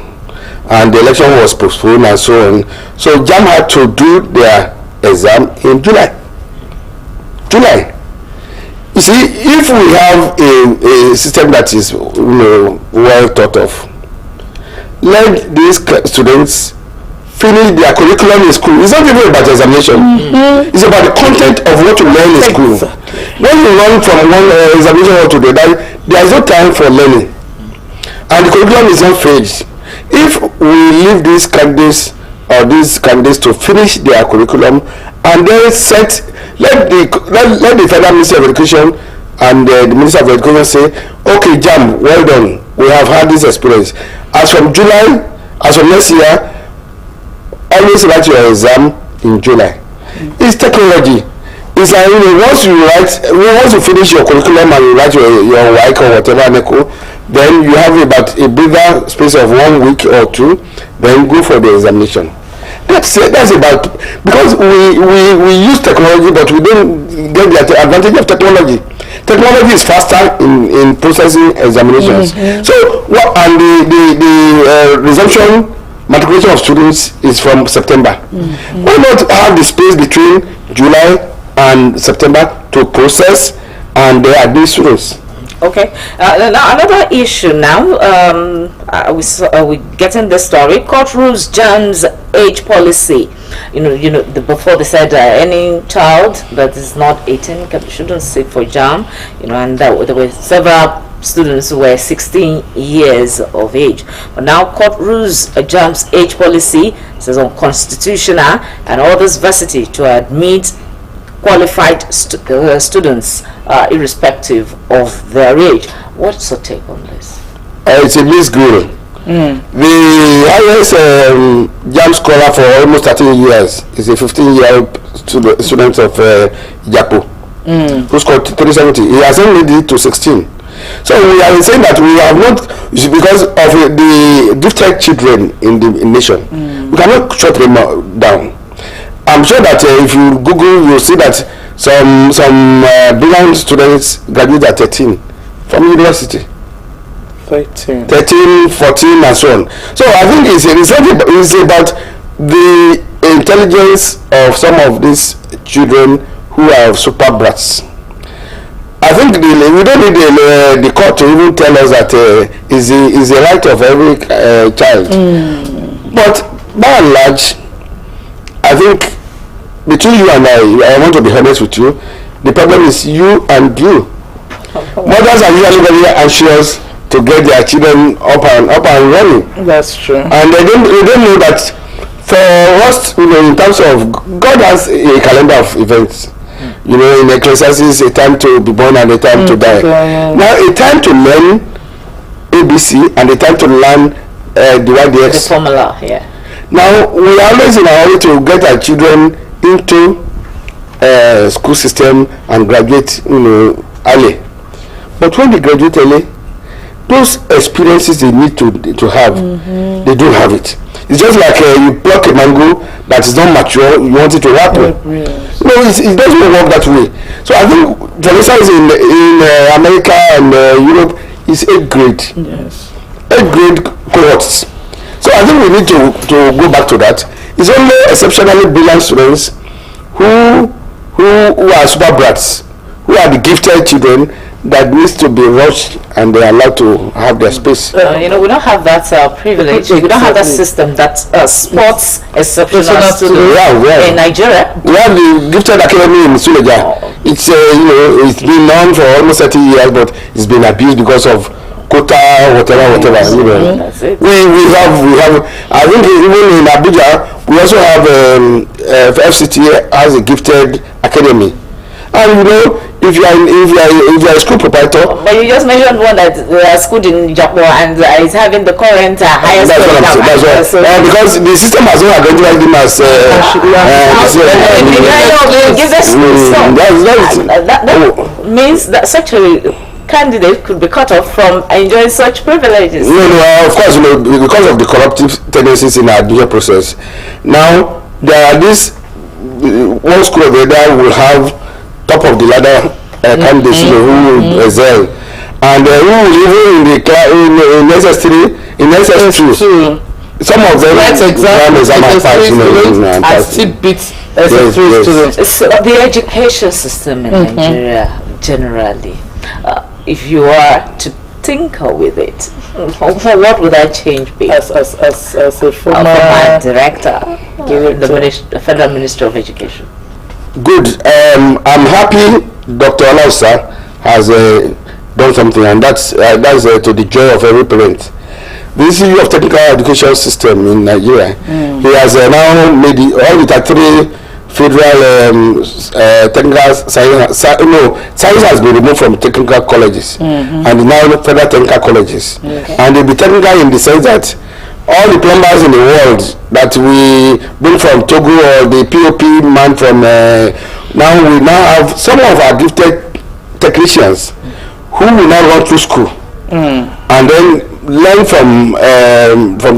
and the election was postponed and so on. So JAM had to do their exam in July. You see, if we have a system that is well thought of, let these students finish their curriculum in school. It's not even about examination. It's about the content of what you learn in school. When you run from one examination to the other, there is no time for learning, and the curriculum is not finished. If we leave these candidates to finish their curriculum and then let the Federal Ministry of Education and the Minister of Education say, okay, JAM, well done, we have had this experience. As from next year, always write your exam in July. It's technology. It's like, once you finish your curriculum and you write your WAEC or whatever NECO, then you have about a bigger space of 1 week or 2, then go for the examination. That's about, because we use technology, but we don't get the advantage of technology. Technology is faster in processing examinations. So the resumption matriculation of students is from September. Why not have the space between July and September to process and admit students? Okay. Now another issue. Now we getting the story. Court rules JAM's age policy. Before they said any child that is not 18 shouldn't sit for JAM. And there were several students who were 16 years of age. But now court rules JAM's age policy says unconstitutional and orders varsity to admit qualified students irrespective of their age. What's your take on this? It's a misgroup. The highest JAM scholar for almost 13 years is a 15-year-old student of Japo, who scored 370. He has only made it to 16. So we are saying that we have not, because of the gifted children in the nation, we cannot shut them down. I'm sure that if you Google, you'll see that some brilliant students graduate at 13 from university. 13, 14, and so on. So I think it's about the intelligence of some of these children who are super brats. I think we don't need the court to even tell us that is the right of every child. But by and large, I think between you and I want to be honest with you, the problem is you and you. Mothers are usually very anxious to get their children up and running. That's true. And they don't know that for us, in terms of God has a calendar of events. In Ecclesiastes, a time to be born and a time to die. Now, a time to learn ABC and a time to learn the YDX. The formula, yeah. Now, we are always in a hurry to get our children into school system and graduate, early. But when they graduate early, those experiences they need to have, they don't have it. It's just like you pluck a mango that is not mature, you want it to ripen. It doesn't work that way. So I think, for instance, in America and Europe, it's 8th grade. Yes. 8th grade cohorts. So I think we need to go back to that. It's only exceptionally brilliant students who are super brats, who are the gifted children that needs to be rushed and they are allowed to have their space. We don't have that privilege. We don't have that system that sports exceptional students in Nigeria. We have the gifted academy in Suleja. It's it's been known for almost 30 years, but it's been abused because of quota, whatever. That's it. We have. I think even in Abuja, we also have FCT has a gifted academy, and if you are a school proprietor. But you just mentioned one that schooled in Japan and is having the current highest. That's what I'm saying. That's because the system has not identified them as. That means that such a candidate could be cut off from enjoying such privileges. No, of course, because of the corruptive tendencies in our admission process. Now there are this one school over there will have top of the ladder candidates who will excel, and who will even in SS3, in SS2, some of them I still beat SS3 students. It's the education system in Nigeria generally. If you are to tinker with it, what would that change be? As a former director, the Federal Ministry of Education. Good. I'm happy Dr. Osrc has done something, and that's to the joy of every parent. The issue of technical education system in Nigeria, he has now made all the 3 federal technical science has been removed from technical colleges and now federal technical colleges, and they'll be technical in the sense that all the plumbers in the world that we bring from Togo or the POP man from we now have some of our gifted technicians who will now run through school and then learn from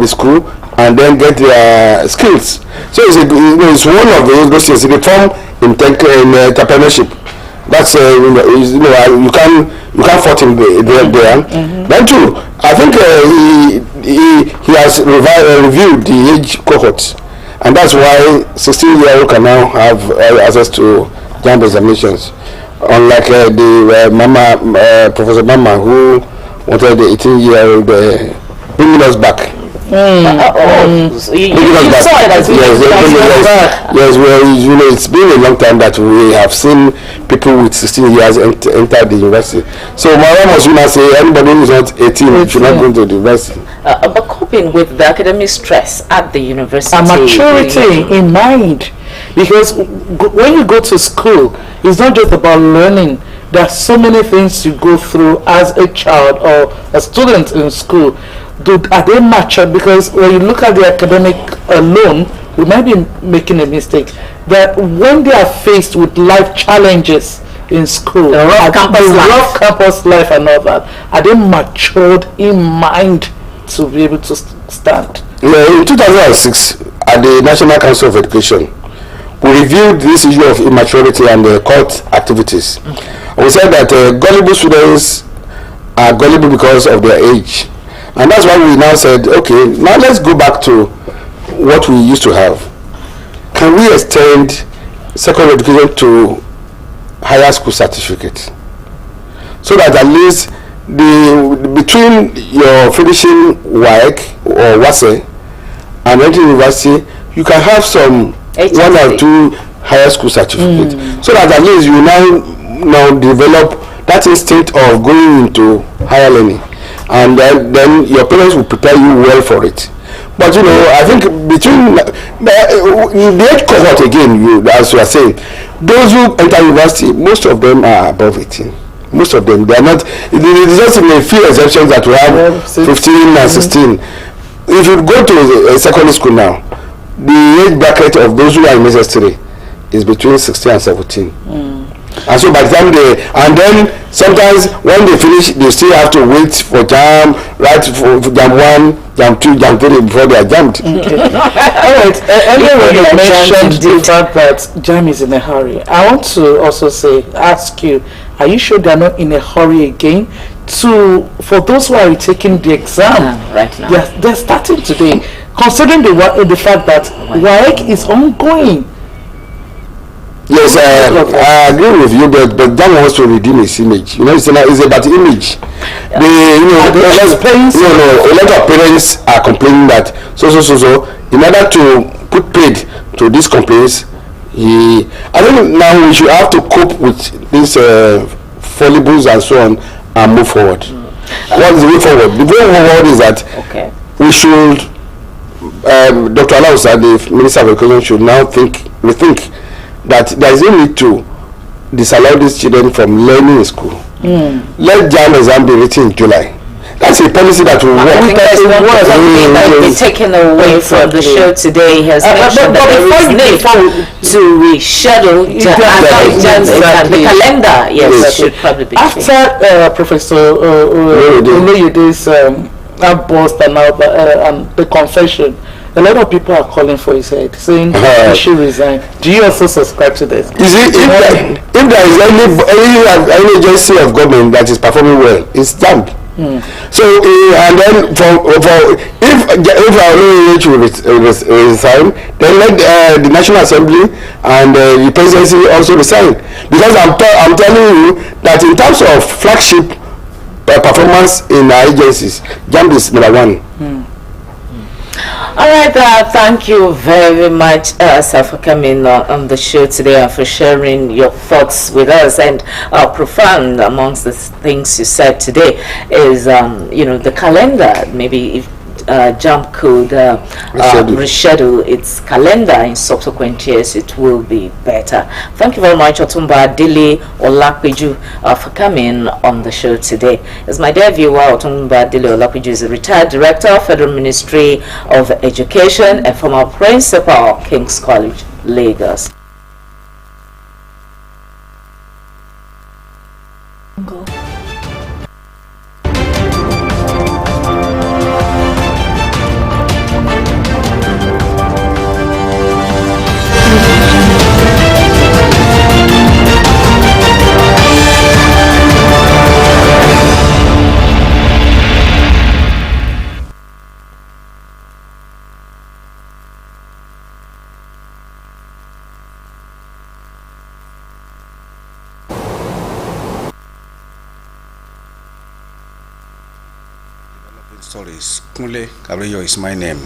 the school and then get their skills. So it's one of those things. They form in entrepreneurship. That's you can't fault him there. Then too, I think he has reviewed the age cohorts, and that's why 16-year-old can now have access to JAMB examinations, unlike the Professor Mama who wanted the 18-year-old bringing us back. So you saw it as yes, well, it's been a long time that we have seen people with 16 years enter the university. So my mom was going to say anybody who is not 18 should not go into the university. But coping with the academic stress at the university. A maturity in mind. Because when you go to school, it's not just about learning. There are so many things you go through as a child or a student in school. Are they matured? Because when you look at the academic alone, we might be making a mistake. That when they are faced with life challenges in school, the rough campus life and all that, are they matured in mind to be able to stand? In 2006, at the National Council of Education, we reviewed this issue of immaturity and court activities. We said that gullible students are gullible because of their age. And that's why we now said, okay, now let's go back to what we used to have. Can we extend secondary education to higher school certificate? So that at least between your finishing WAEC or WASE and entering university, you can have some one or two higher school certificates. So that at least you now develop that instinct of going into higher learning, and then your parents will prepare you well for it. But I think between the age cohort again, as you are saying, those who enter university, most of them are above 18. Most of them, they are not. There's just a few exceptions that we have 15 and 16. If you go to a secondary school now, the age bracket of those who are in SS3 is between 16 and 17. And so by the time and then sometimes when they finish, they still have to wait for JAM, right, for JAM 1, JAM 2, JAM 3 before they are jammed. Okay. All right. Everyone you mentioned the fact that JAM is in a hurry. I want to also ask you, are you sure they are not in a hurry again? For those who are taking the exam right now, they're starting today, considering the fact that WAEC is ongoing. Yes, I agree with you, but JAM wants to redeem its image. It's about image. A lot of parents are complaining that so. In order to put paid to these complaints, I think now we should have to cope with these foibles and so on and move forward. What is the way forward? The way forward is that we should, Dr. Alausa, the Minister of Education, should now rethink that there is no need to disallow these children from learning in school. Let JAM exam be written in July. That's a policy that will work. I think that's one thing that will be taken away from the show today. He has mentioned that there is need to reschedule the calendar. Yes, should probably be changed. After Professor Oloyede's outburst and the confession, a lot of people are calling for his head, saying he should resign. Do you also subscribe to this? You see, if there is any agency of government that is performing well, it's JAM. So and then if our OAH will resign, then let the National Assembly and the presidency also resign, because I'm telling you that in terms of flagship performance in our agencies, JAM is number one. All right, thank you very much, sir, for coming on the show today and for sharing your thoughts with us. And profound amongst the things you said today is, the calendar. Maybe if JAM could reschedule its calendar in subsequent years, it will be better. Thank you very much, Otumba Dele Olakpeju, for coming on the show today. As my dear viewer, Otumba Dele Olakpeju is a retired director, Federal Ministry of Education, and former principal, King's College, Lagos. Stories. Kunle Kabreyo is my name.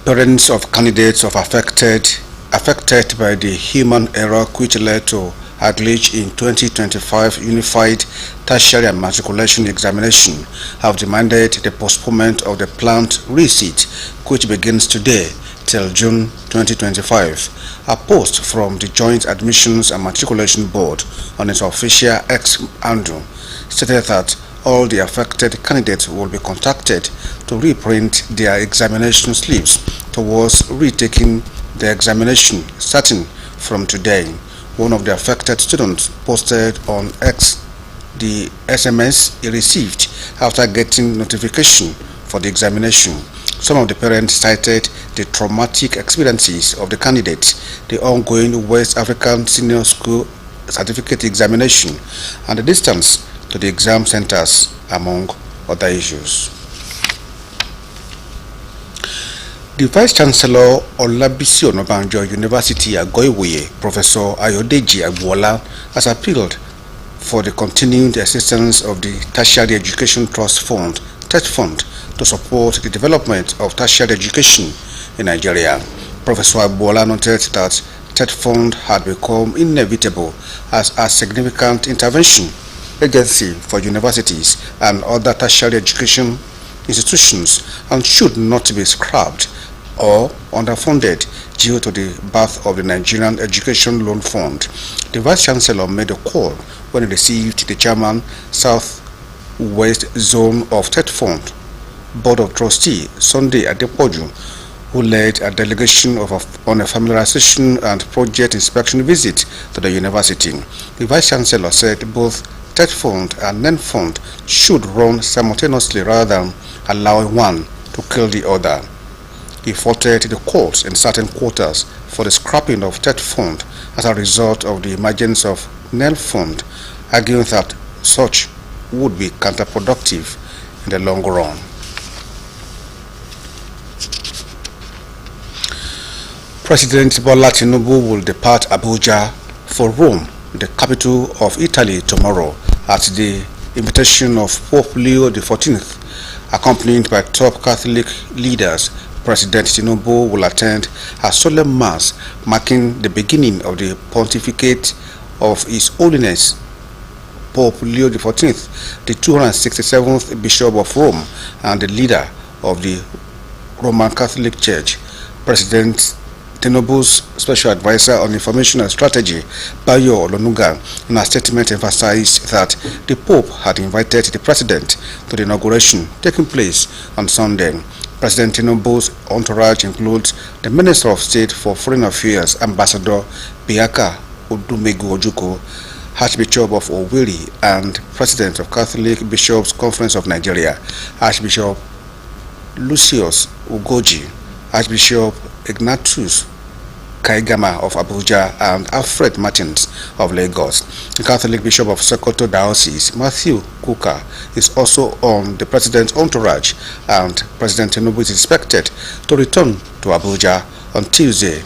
Parents of candidates affected by the human error which led to a glitch in 2025 Unified Tertiary Matriculation Examination have demanded the postponement of the planned resit, which begins today till June 2025. A post from the Joint Admissions and Matriculation Board on its official X handle stated that all the affected candidates will be contacted to reprint their examination slips towards retaking the examination starting from today. One of the affected students posted on X the SMS he received after getting notification for the examination. Some of the parents cited the traumatic experiences of the candidates, the ongoing West African Senior School Certificate examination, and the distance to the exam centers, among other issues. The Vice-Chancellor Olabisi Onabanjo University Agoiwoye, Professor Ayodeji Agbola, has appealed for the continued assistance of the Tertiary Education Trust Fund, TET Fund, to support the development of tertiary education in Nigeria. Professor Agbola noted that TET Fund had become inevitable as a significant intervention agency for universities and other tertiary education institutions and should not be scrapped or underfunded due to the birth of the Nigerian Education Loan Fund. The Vice-Chancellor made a call when he received the Chairman, South-West Zone of TET Fund Board of Trustees, Sunday Adepoju, who led a delegation on a familiarization and project inspection visit to the university. The Vice-Chancellor said both TET Fund and NEN Fund should run simultaneously rather than allowing one to kill the other. He faulted the calls in certain quarters for the scrapping of TET Fund as a result of the emergence of NEN Fund, arguing that such would be counterproductive in the long run. President Bola Tinubu will depart Abuja for Rome, the capital of Italy, tomorrow at the invitation of Pope Leo XIV. Accompanied by top Catholic leaders, President Tinubu will attend a solemn mass marking the beginning of the pontificate of His Holiness Pope Leo XIV, the 267th Bishop of Rome and the leader of the Roman Catholic Church. President Tinubu's special advisor on information and strategy, Bayo Olonuga, in a statement emphasized that the Pope had invited the President to the inauguration taking place on Sunday. President Tinubu's entourage includes the Minister of State for Foreign Affairs, Ambassador Biaka Odumegu Ojukwu, Archbishop of Owerri, and President of Catholic Bishops' Conference of Nigeria, Archbishop Lucius Ugoji, Archbishop Ignatius Kaigama of Abuja, and Alfred Martins of Lagos. The Catholic Bishop of Sokoto Diocese, Matthew Kuka, is also on the President's entourage, and President Tinubu is expected to return to Abuja on Tuesday,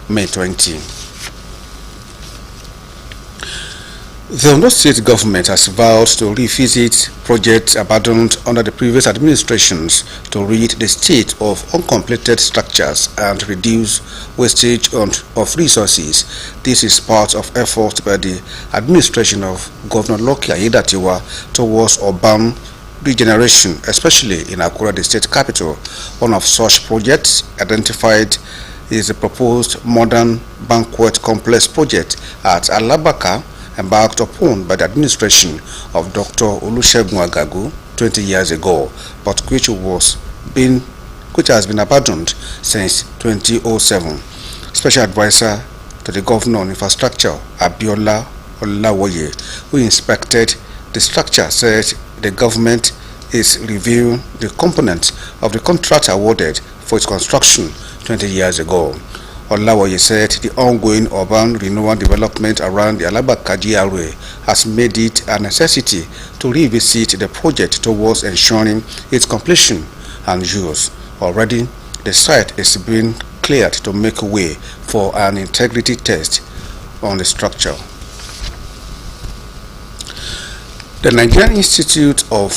May 20. The Ondo State government has vowed to revisit projects abandoned under the previous administrations to rid the state of uncompleted structures and reduce wastage of resources. This is part of efforts by the administration of Governor Lucky Aiyedatiwa towards urban regeneration, especially in Akure, the state capital. One of such projects identified is the proposed modern banquet complex project at Alabaka, embarked upon by the administration of Dr. Olusegun Agagu 20 years ago, but which has been abandoned since 2007. Special advisor to the governor on infrastructure, Abiola Olawoye, who inspected the structure, said the government is reviewing the components of the contract awarded for its construction 20 years ago. Olawoye said the ongoing urban renewal development around the Alabaka GRA has made it a necessity to revisit the project towards ensuring its completion and use. Already, the site is being cleared to make way for an integrity test on the structure. The Nigerian Institute of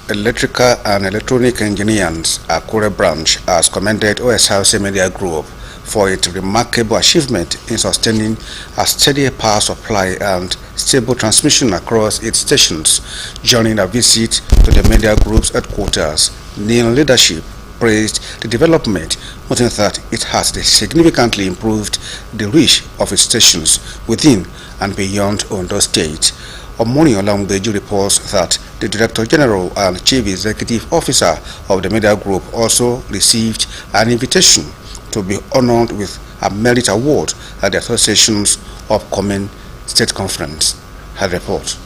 Electrical and Electronic Engineers, Akure branch, has commended Osrc Media Group for its remarkable achievement in sustaining a steady power supply and stable transmission across its stations. During a visit to the media group's headquarters, Neil leadership praised the development, noting that it has significantly improved the reach of its stations within and beyond Ondo State. Omoni Olangbeju reports that the Director General and Chief Executive Officer of the media group also received an invitation to be honored with a merit award at the association's upcoming state conference. Her report.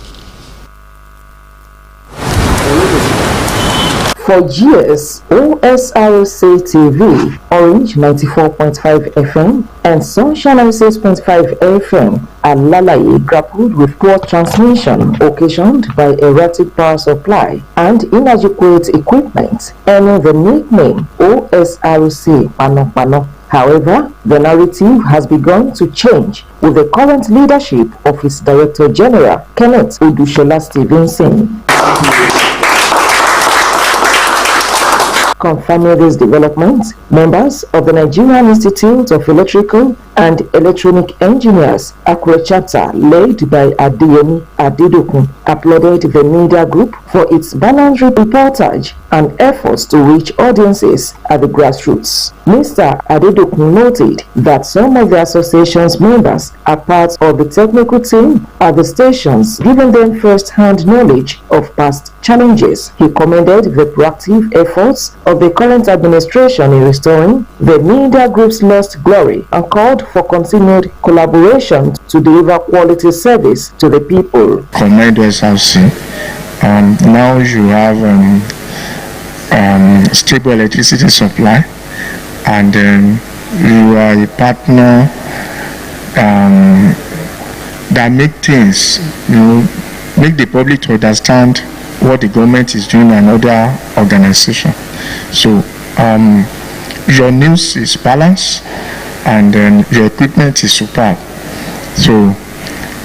For years, OSRC TV, Orange 94.5 FM, and Sunshine 96.5 FM, Alalaye grappled with poor transmission occasioned by erratic power supply and inadequate equipment, earning the nickname OSRC Pano Pano. However, the narrative has begun to change with the current leadership of its Director General, Kenneth Odushola Stevenson. Confirming this development, members of the Nigerian Institute of Electrical and Electronic Engineers, Akure chapter, led by Adeyemi Adedokun, applauded the media group for its balanced reportage and efforts to reach audiences at the grassroots. Mr. Adedokun noted that some of the association's members are part of the technical team at the stations, giving them first-hand knowledge of past challenges. He commended the proactive efforts of the current administration in restoring the media group's lost glory and called for continued collaboration to deliver quality service to the people. Commend Osrc. Now you have stable electricity supply, and you are a partner that make things, make the public to understand what the government is doing and other organizations. So your news is balanced, and your equipment is superb. So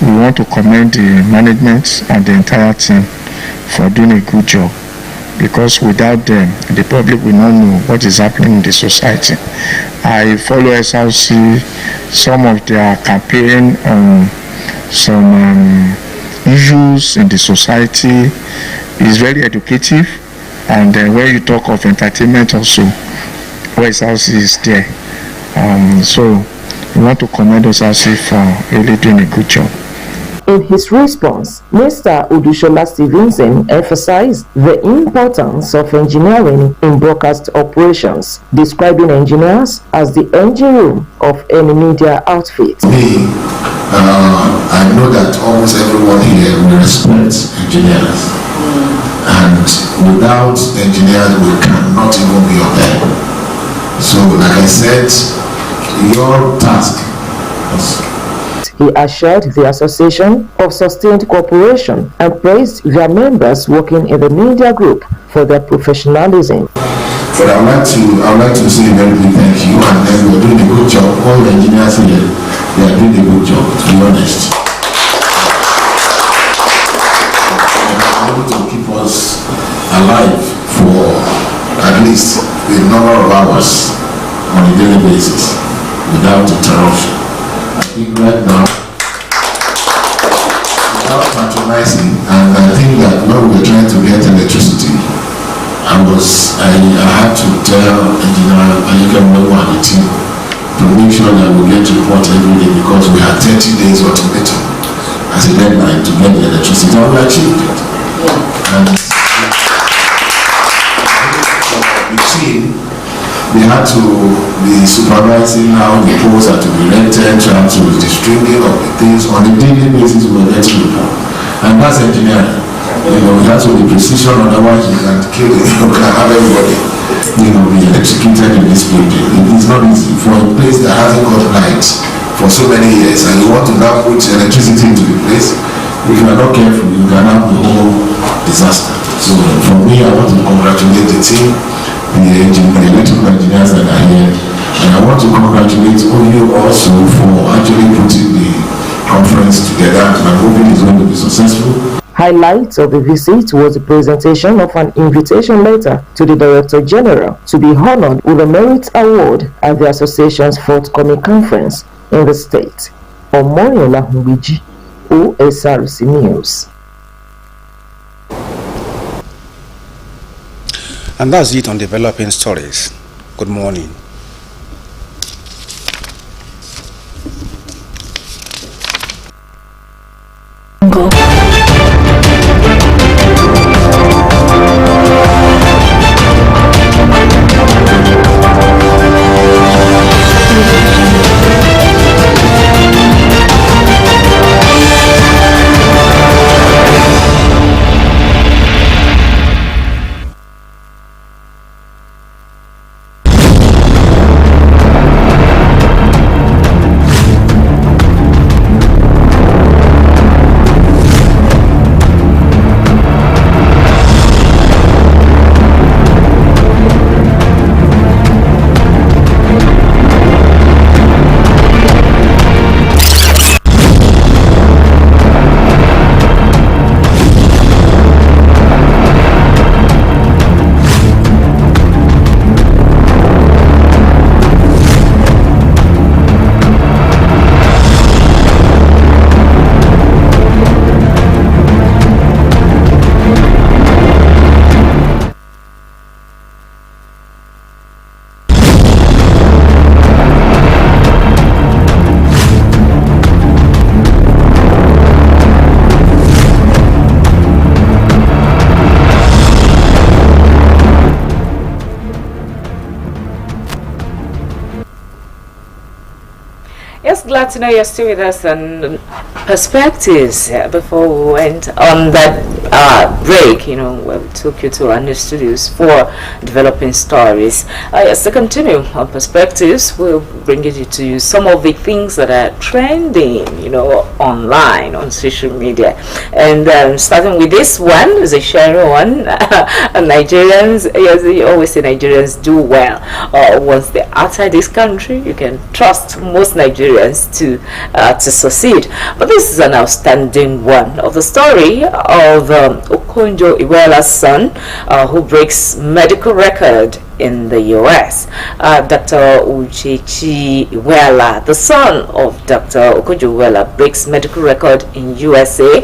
we want to commend the management and the entire team for doing a good job, because without them, the public will not know what is happening in the society. I follow SRC, some of their campaign on some issues in the society is very educative, and when you talk of entertainment also, SRC is there. So we want to commend SRC for really doing a good job. In his response, Mr. Odushola Stevenson emphasized the importance of engineering in broadcast operations, describing engineers as the engine room of any media outfit. Me, I know that almost everyone here respects engineers, and without engineers we cannot even be on air. So, like I said, your task was. He assured the association of sustained cooperation and praised their members working in the media group for their professionalism. But I would like to say very big thank you, and then we're doing a good job. All the engineers here, they are doing a good job, to be honest. They are able to keep us alive for at least a number of hours on a daily basis without interruption. I think right now, without patronizing, and I think that when we were trying to get electricity, I had to tell engineer Ayika Mwewa and the team to make sure that we get report every day, because we had 30 days ultimatum as a deadline to get the electricity, and we achieved it. And the team, they had to be supervising how the poles are to be rented, trying to the stringing of the things on a daily basis. We were getting report, and that's engineering. It has to be precision, otherwise you can kill it. You can have everybody, be electrocuted in this building. It's not easy for a place that hasn't got lights for so many years, and you want to now put electricity into the place. If you are not careful, you can have the whole disaster. So for me, I want to congratulate the team, the electrical engineers that are here, and I want to congratulate all you also for actually putting the conference together, and I'm hoping it's going to be successful. Highlights of the visit was the presentation of an invitation letter to the Director General to be honored with a Merit Award at the association's forthcoming conference in the state. Omoyola Humbiji, OSRC News. And that's it on developing stories. Good morning. glad to know you're still with us on Perspectives. Before we went on that break, where we took you to our new studios for developing stories. Yes, to continue on Perspectives, we'll bring it to you some of the things that are trending, online, on social media. And starting with this one, is a sharing one. Nigerians, yes, you always say Nigerians do well. Once they're outside this country, you can trust most Nigerians to succeed. But this is an outstanding one of the story of Okonjo Iweala's son, who breaks medical record in the US. Dr. Uchechi Iweala, the son of Dr. Okonjo Iweala, breaks medical record in USA.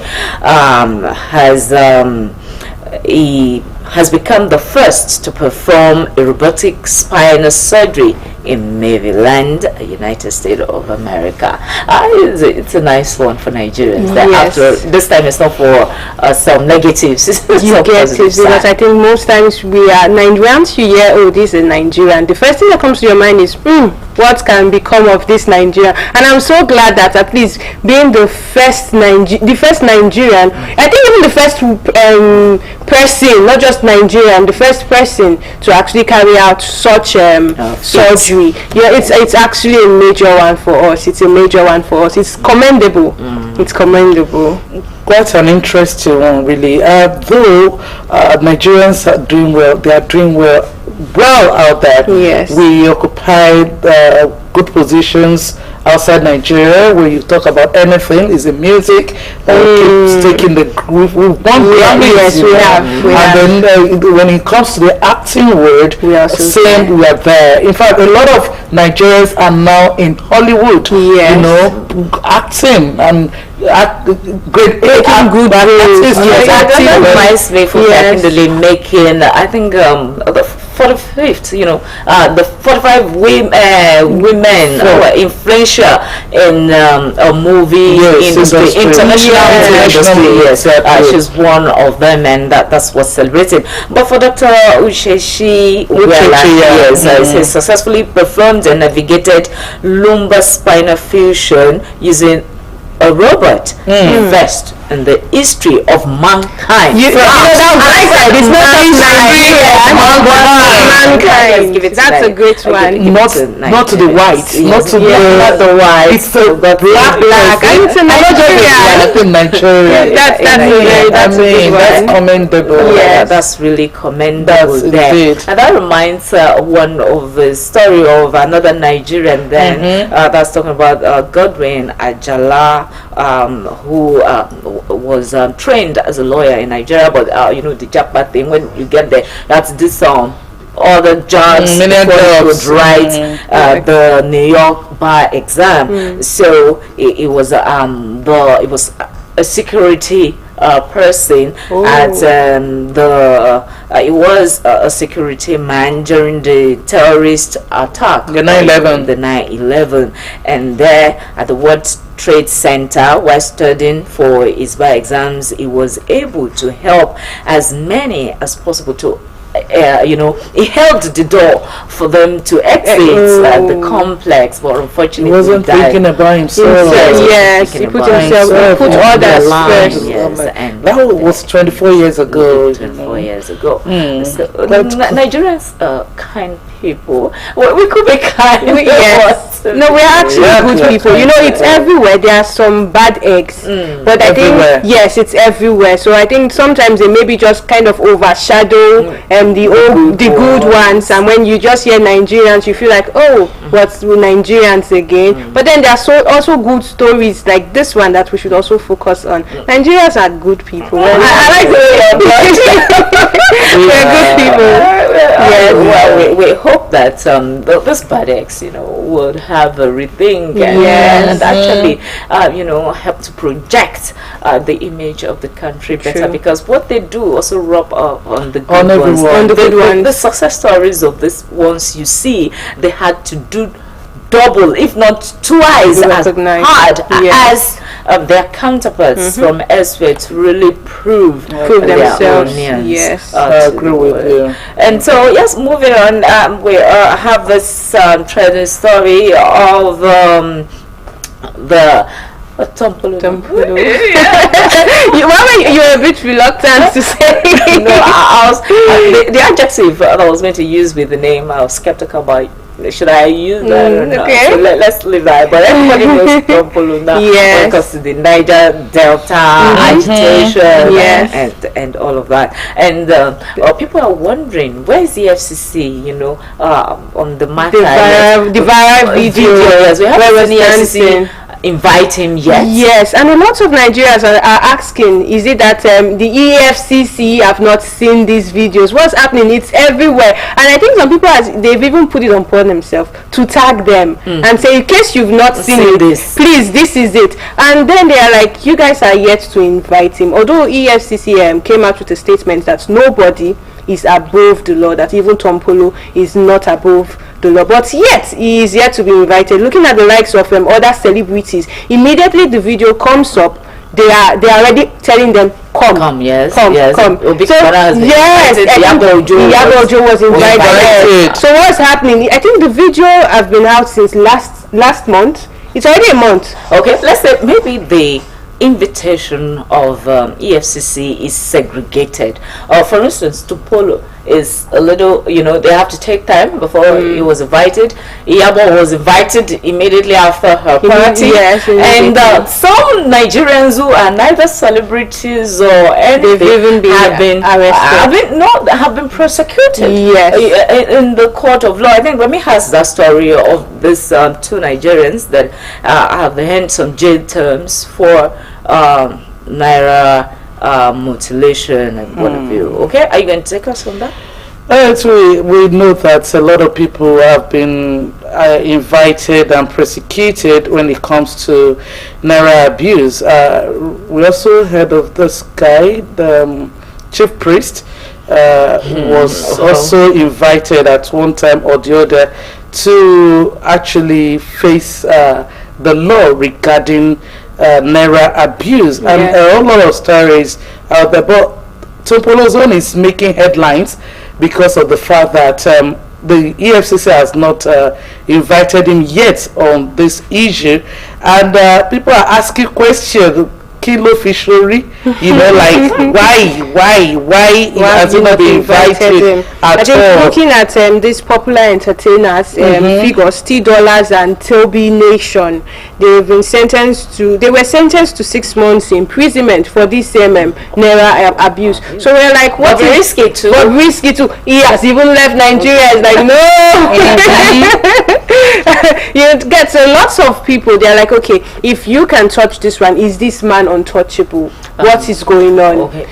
He has become the first to perform a robotic spinal surgery in Maryland, United States of America. It's a nice one for Nigerians. Yes. After this time, it's not for some negatives. You get it, because I think most times we are Nigerians. You hear, oh, this is a Nigerian. The first thing that comes to your mind is, what can become of this Nigerian? And I'm so glad that at least being the first Nigerian, I think even the first person, not just Nigerian, the first person to actually carry out such surgery. Yeah, it's actually a major one for us. It's a major one for us. It's commendable. It's commendable. Quite an interesting one, really. Though Nigerians are doing well, they are doing well out there. Yes. We occupy good positions outside Nigeria. When you talk about anything, is in music. Keeps taking we've won Grammys. Yes, we have. And then when it comes to the acting world, we are there. In fact, a lot of Nigerians are now in Hollywood. Yes. Acting and great good artists. That reminds me for definitely making, I think, the 45th, the 45 women who are influential in a movie industry, international industry. Yes, she's one of them, and that's what's celebrated. But for Dr. Uchechi, he successfully performed and navigated lumbar spinal fusion using a robot first in the history of mankind. It's not mankind. That's a great one. Not to the white. Not to the white. It's the black. And it's a Nigerian. That's commendable. Yeah, that's really commendable. And that reminds one of the story of another Nigerian then that's talking about Godwin Ajala, who was trained as a lawyer in Nigeria, but the Japa thing, when you get there, that's this all the jobs would write the New York bar exam. So it was a security person at it was a security man during the terrorist attack, the 9/11, and there at the World Trade Center, while studying for his bar exams, he was able to help as many as possible to he held the door for them to exit the complex, but unfortunately he wasn't thinking about himself. Yes, he put himself, put others first. Yes, and that was 24 years ago. 24 years ago. So, Nigerians are kind people. We could be kind. No, we are actually good people. It's everywhere. There are some bad eggs, but I think it's everywhere. So I think sometimes they maybe just kind of overshadow the good ones, and when you just hear Nigerians, you feel like, oh, what's with Nigerians again? But then there are also good stories like this one that we should also focus on. Nigerians are good people. I like the way they're good people. Well, we hope that those bad eggs, would have a rethink and actually, help to project the image of the country better, because what they do also rub up on the good ones. The success stories of these ones you see, they had to do double, if not twice as hard as their counterparts from elsewhere to really prove themselves. Yes, I agree with you. And so, yes, moving on, we have this trending story of the Tompolo. You were a bit reluctant to say. No, I was the adjective that I was going to use with the name. I was skeptical about. Should I use that or not? Okay. So let's leave that. But everybody knows Tompolo now. Yes. When it comes to the Niger Delta agitation, Yes. and all of that. And people are wondering, where is the FCC? You know, on the matter. The viral video. Yes, we haven't seen the FCC invite him yet. Yes, and a lot of Nigerians are asking, is it that the EFCC have not seen these videos? What's happening? It's everywhere. And I think some people, they've even put it on porn themselves to tag them and say, in case you've not seen this, please, this is it. And then they are like, you guys are yet to invite him. Although EFCC came out with a statement that nobody is above the law, that even Tompolo is not above the law, but yet he is yet to be invited. Looking at the likes of other celebrities, immediately the video comes up, they are already telling them, come, yes, come. Obi So, yes, Iyabo Ojo was invited. So what's happening? I think the video has been out since last month. It's already a month. Okay, let's say maybe the invitation of EFCC is segregated. For instance, Tupolo is a little, they have to take time before he was invited. Iyabo was invited immediately after her party. Yes, and some Nigerians who are neither celebrities or anything have been arrested. Have been prosecuted. Yes. In the court of law. I think Remy has that story of this two Nigerians that have had some jail terms for naira mutilation and what have you. Okay, are you going to take us on that? We know that a lot of people have been invited and prosecuted when it comes to naira abuse. We also heard of this guy, the chief priest, who was also invited at one time or the other to actually face the law regarding naira abuse, and a whole lot of stories out there. But Tompolo's own is making headlines because of the fact that the EFCC has not invited him yet on this issue, and people are asking questions. Kilo fishery, like why has he not been invited at all? Looking at these popular entertainers, figures, T-Dollars and Toby Nation, they were sentenced to 6 months imprisonment for this naira abuse. So we're like, what is risky too? But risky too. He has even left Nigeria. It's like, no. You get lots of people. They're like, okay, if you can touch this one, is this man untouchable? What is going on? Okay,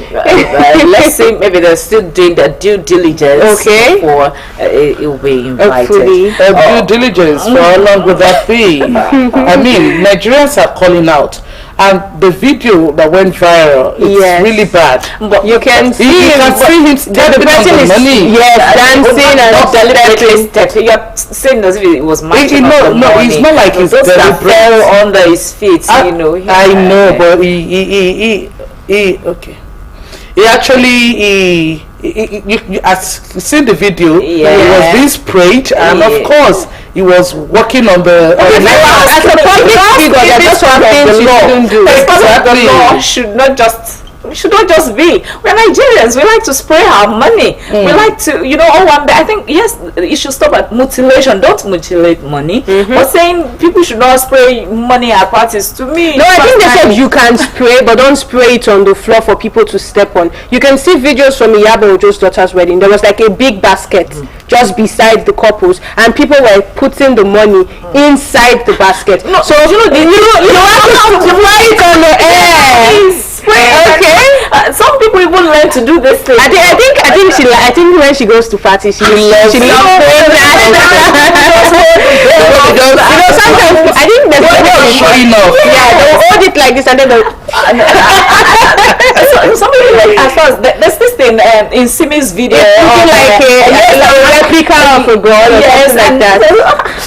let's say maybe they're still doing their due diligence. Okay, before it will be invited. Due diligence, for how long would that be? I mean, Nigerians are calling out. And the video that went viral, it's really bad. But you can see him stepping on the money. Dancing and deliberately. You're saying as if it was matching up the money. It's not like it's that fell under his feet. I know, but he actually you seen the video. He was being sprayed, and of course he was working on the as a public figure. That's one thing you shouldn't do. Exactly. The law should not just be. We're Nigerians. We like to spray our money. We like to, one day. I think yes, you should stop at mutilation. Don't mutilate money. But saying people should not spray money at parties, to me. No, I think they said you can spray, but don't spray it on the floor for people to step on. You can see videos from Iyabo Ojo's daughter's wedding. There was like a big basket just beside the couples, and people were putting the money inside the basket. No, so you have to spray it on the air. Okay. Some people even learn to do this thing. I think when she goes to parties, she loves sometimes I think they're showing off. Yeah, they'll hold it like this and then they'll somebody like at first there's this thing in Simi's video like a replica of a god or something like that.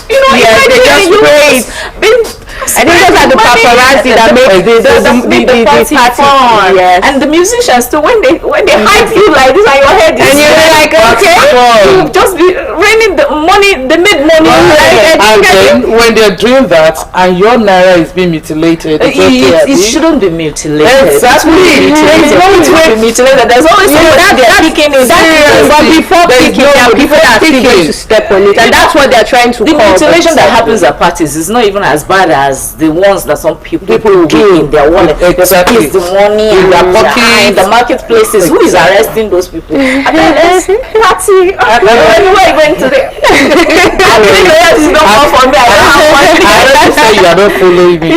They just spray it. I think those are the paparazzi that make the party fun. Yes. And the musicians too, when they hype you like this on your head, and you're like, okay, you just be raining the money, they made money. And then when they're doing that and your naira is being mutilated, it shouldn't be mutilated. Exactly. There's always somebody they're picking it. But before picking, there are people that are still going to step on it, and that's what they're trying to the call. The mutilation that happens at parties is not even as bad as the ones that some people do in their wallet. Exactly. The money in their pocket, in the marketplaces. Who is arresting those people? Party. Anyway, going to the. I think that is not more for me. I don't have money. I already say you are not following me.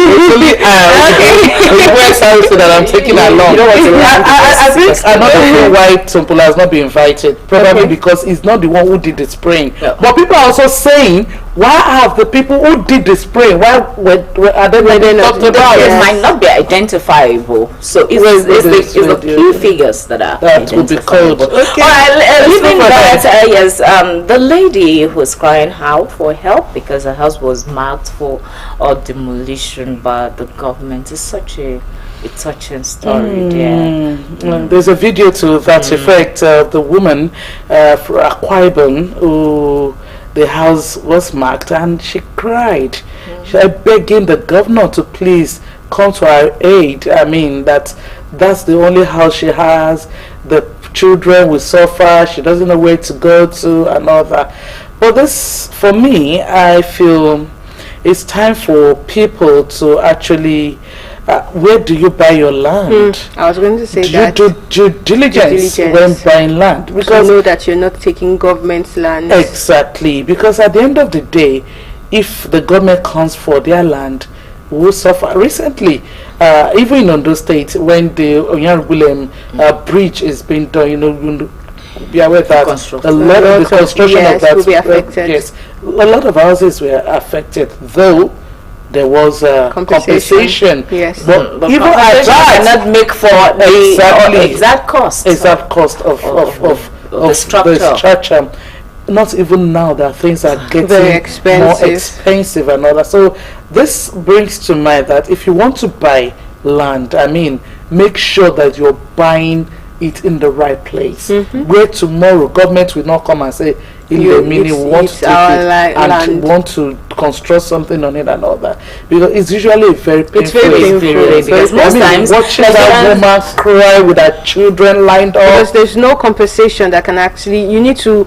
Sorry, so that I'm taking along. You know what? I think another reason why Tumpula has not been invited, probably because he's not the one who did the spraying. Yeah. But people are also saying, why have the people who did the spraying? Why are they talked about? It might not be identifiable. So it's the key figures that would be called. Okay. All right, leaving that, yes, the lady who's crying out for help because her house was marked for demolition by the government is such a touching story there. There's a video to that effect. The woman from Akwa Ibom who the house was marked and she cried. She was begging the governor to please come to her aid. I mean, that's the only house she has. The children will suffer. She doesn't know where to go to and all that. But this, for me, I feel it's time for people to actually where do you buy your land? I was going to say that. Do due diligence when buying land. Because you know that you're not taking government's land. Exactly. Because at the end of the day, if the government comes for their land, we will suffer. Recently, even in Ondo State, when the Onyanrugulem bridge is being done, you know, be aware that a lot of the construction of that will be affected. Yes, a lot of houses were affected, though there was compensation. Yes, but even at that, cannot make for the exact cost. Exact cost of the structure. Not even now that things are getting very expensive. more expensive and all that. So this brings to mind that if you want to buy land, I mean, make sure that you're buying it in the right place, where tomorrow government will not come and say in the meaning we want to take it and want to construct something on it and all that, because it's usually very painful. It's very painful because most times watching that woman cry with her children lined up, because there's no compensation that can actually, you need to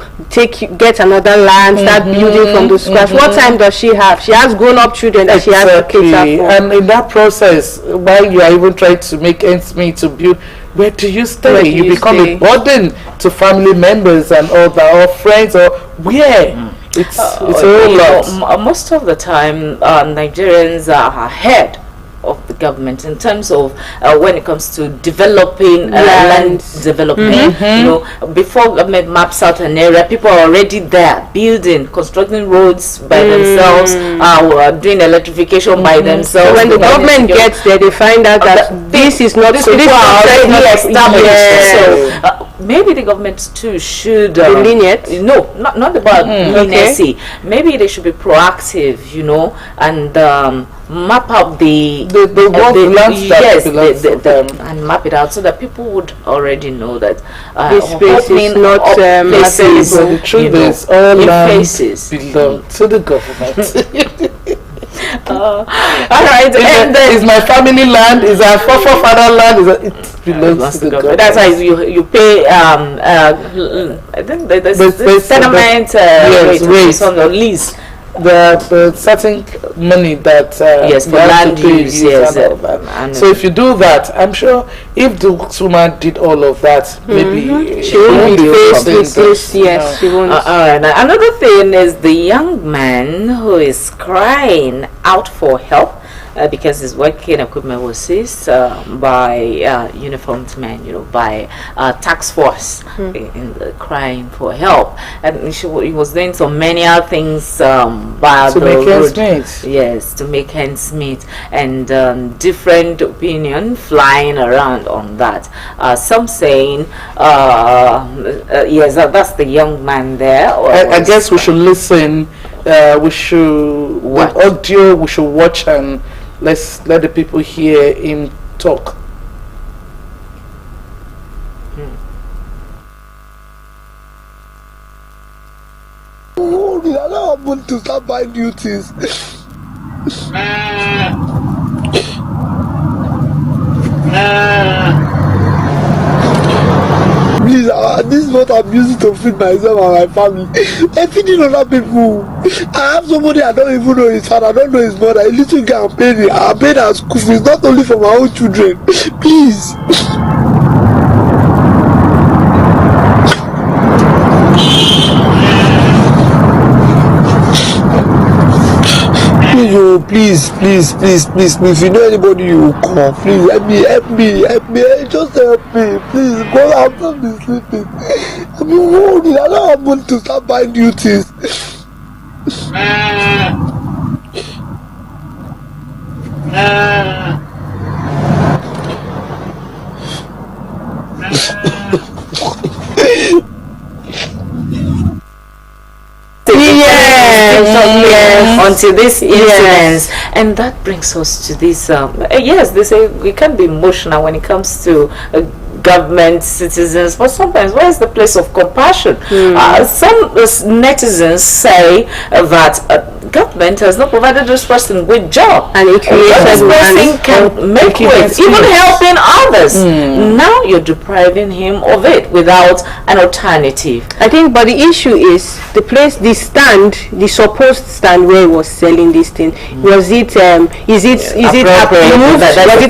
get another land, start building from the scratch. What time does she have? She has grown-up children that she has to cater for, and in that process, while you are even trying to make ends meet to build, where do you stay? You become a burden to family members and all that, or friends, or where? It's a whole lot. Most of the time, Nigerians are ahead of the government in terms of when it comes to developing land development. You know, before government maps out an area, people are already there building, constructing roads by themselves, doing electrification by themselves. So when the government gets there, they find out that this is not so. This is already established. So maybe the government too should be lenient. No, not about leniency. Maybe they should be proactive, you know, and map out the land and map it out so that people would already know that this space is not places. The truth is, all land belong to the government. All right, and is my family land? Is our father land? It belongs to the government. That's why you pay. I think the settlement rate on the lease. The certain money that for land use, so if you do that, I'm sure if the woman did all of that, maybe she won't be faced with this. Yes, she won't. Another thing is the young man who is crying out for help because his working equipment was seized by uniformed men, you know, by tax force, in crying for help, and he was doing so many other things by to the make road. ends meet. Yes, to make ends meet, and different opinion flying around on that. Some saying, yes, that's the young man there. I guess we should listen. We should watch. The audio we should watch and Let's let the people hear him talk. Oh, I don't want to start buying new things. Please, this is what I'm using to feed myself and my family. I'm feeding other people. I have somebody I don't even know his father, I don't know his mother. A little girl I'm paying her school fees, not only for my own children. Please. Please, if you know anybody, you come. Please help me, just help me, please. God, I'm not be sleeping. I'm worried. I don't want to start buying new things. Yes. Until this incident, and that brings us to this. Yes, they say we can be emotional when it comes to government, citizens, but sometimes where is the place of compassion? Some netizens say that government has not provided this person with job, and it this person can make it, even helping others. Now you're depriving him of it without an alternative. I think, but the issue is the place, the stand, the supposed stand where he was selling this thing. Was it is it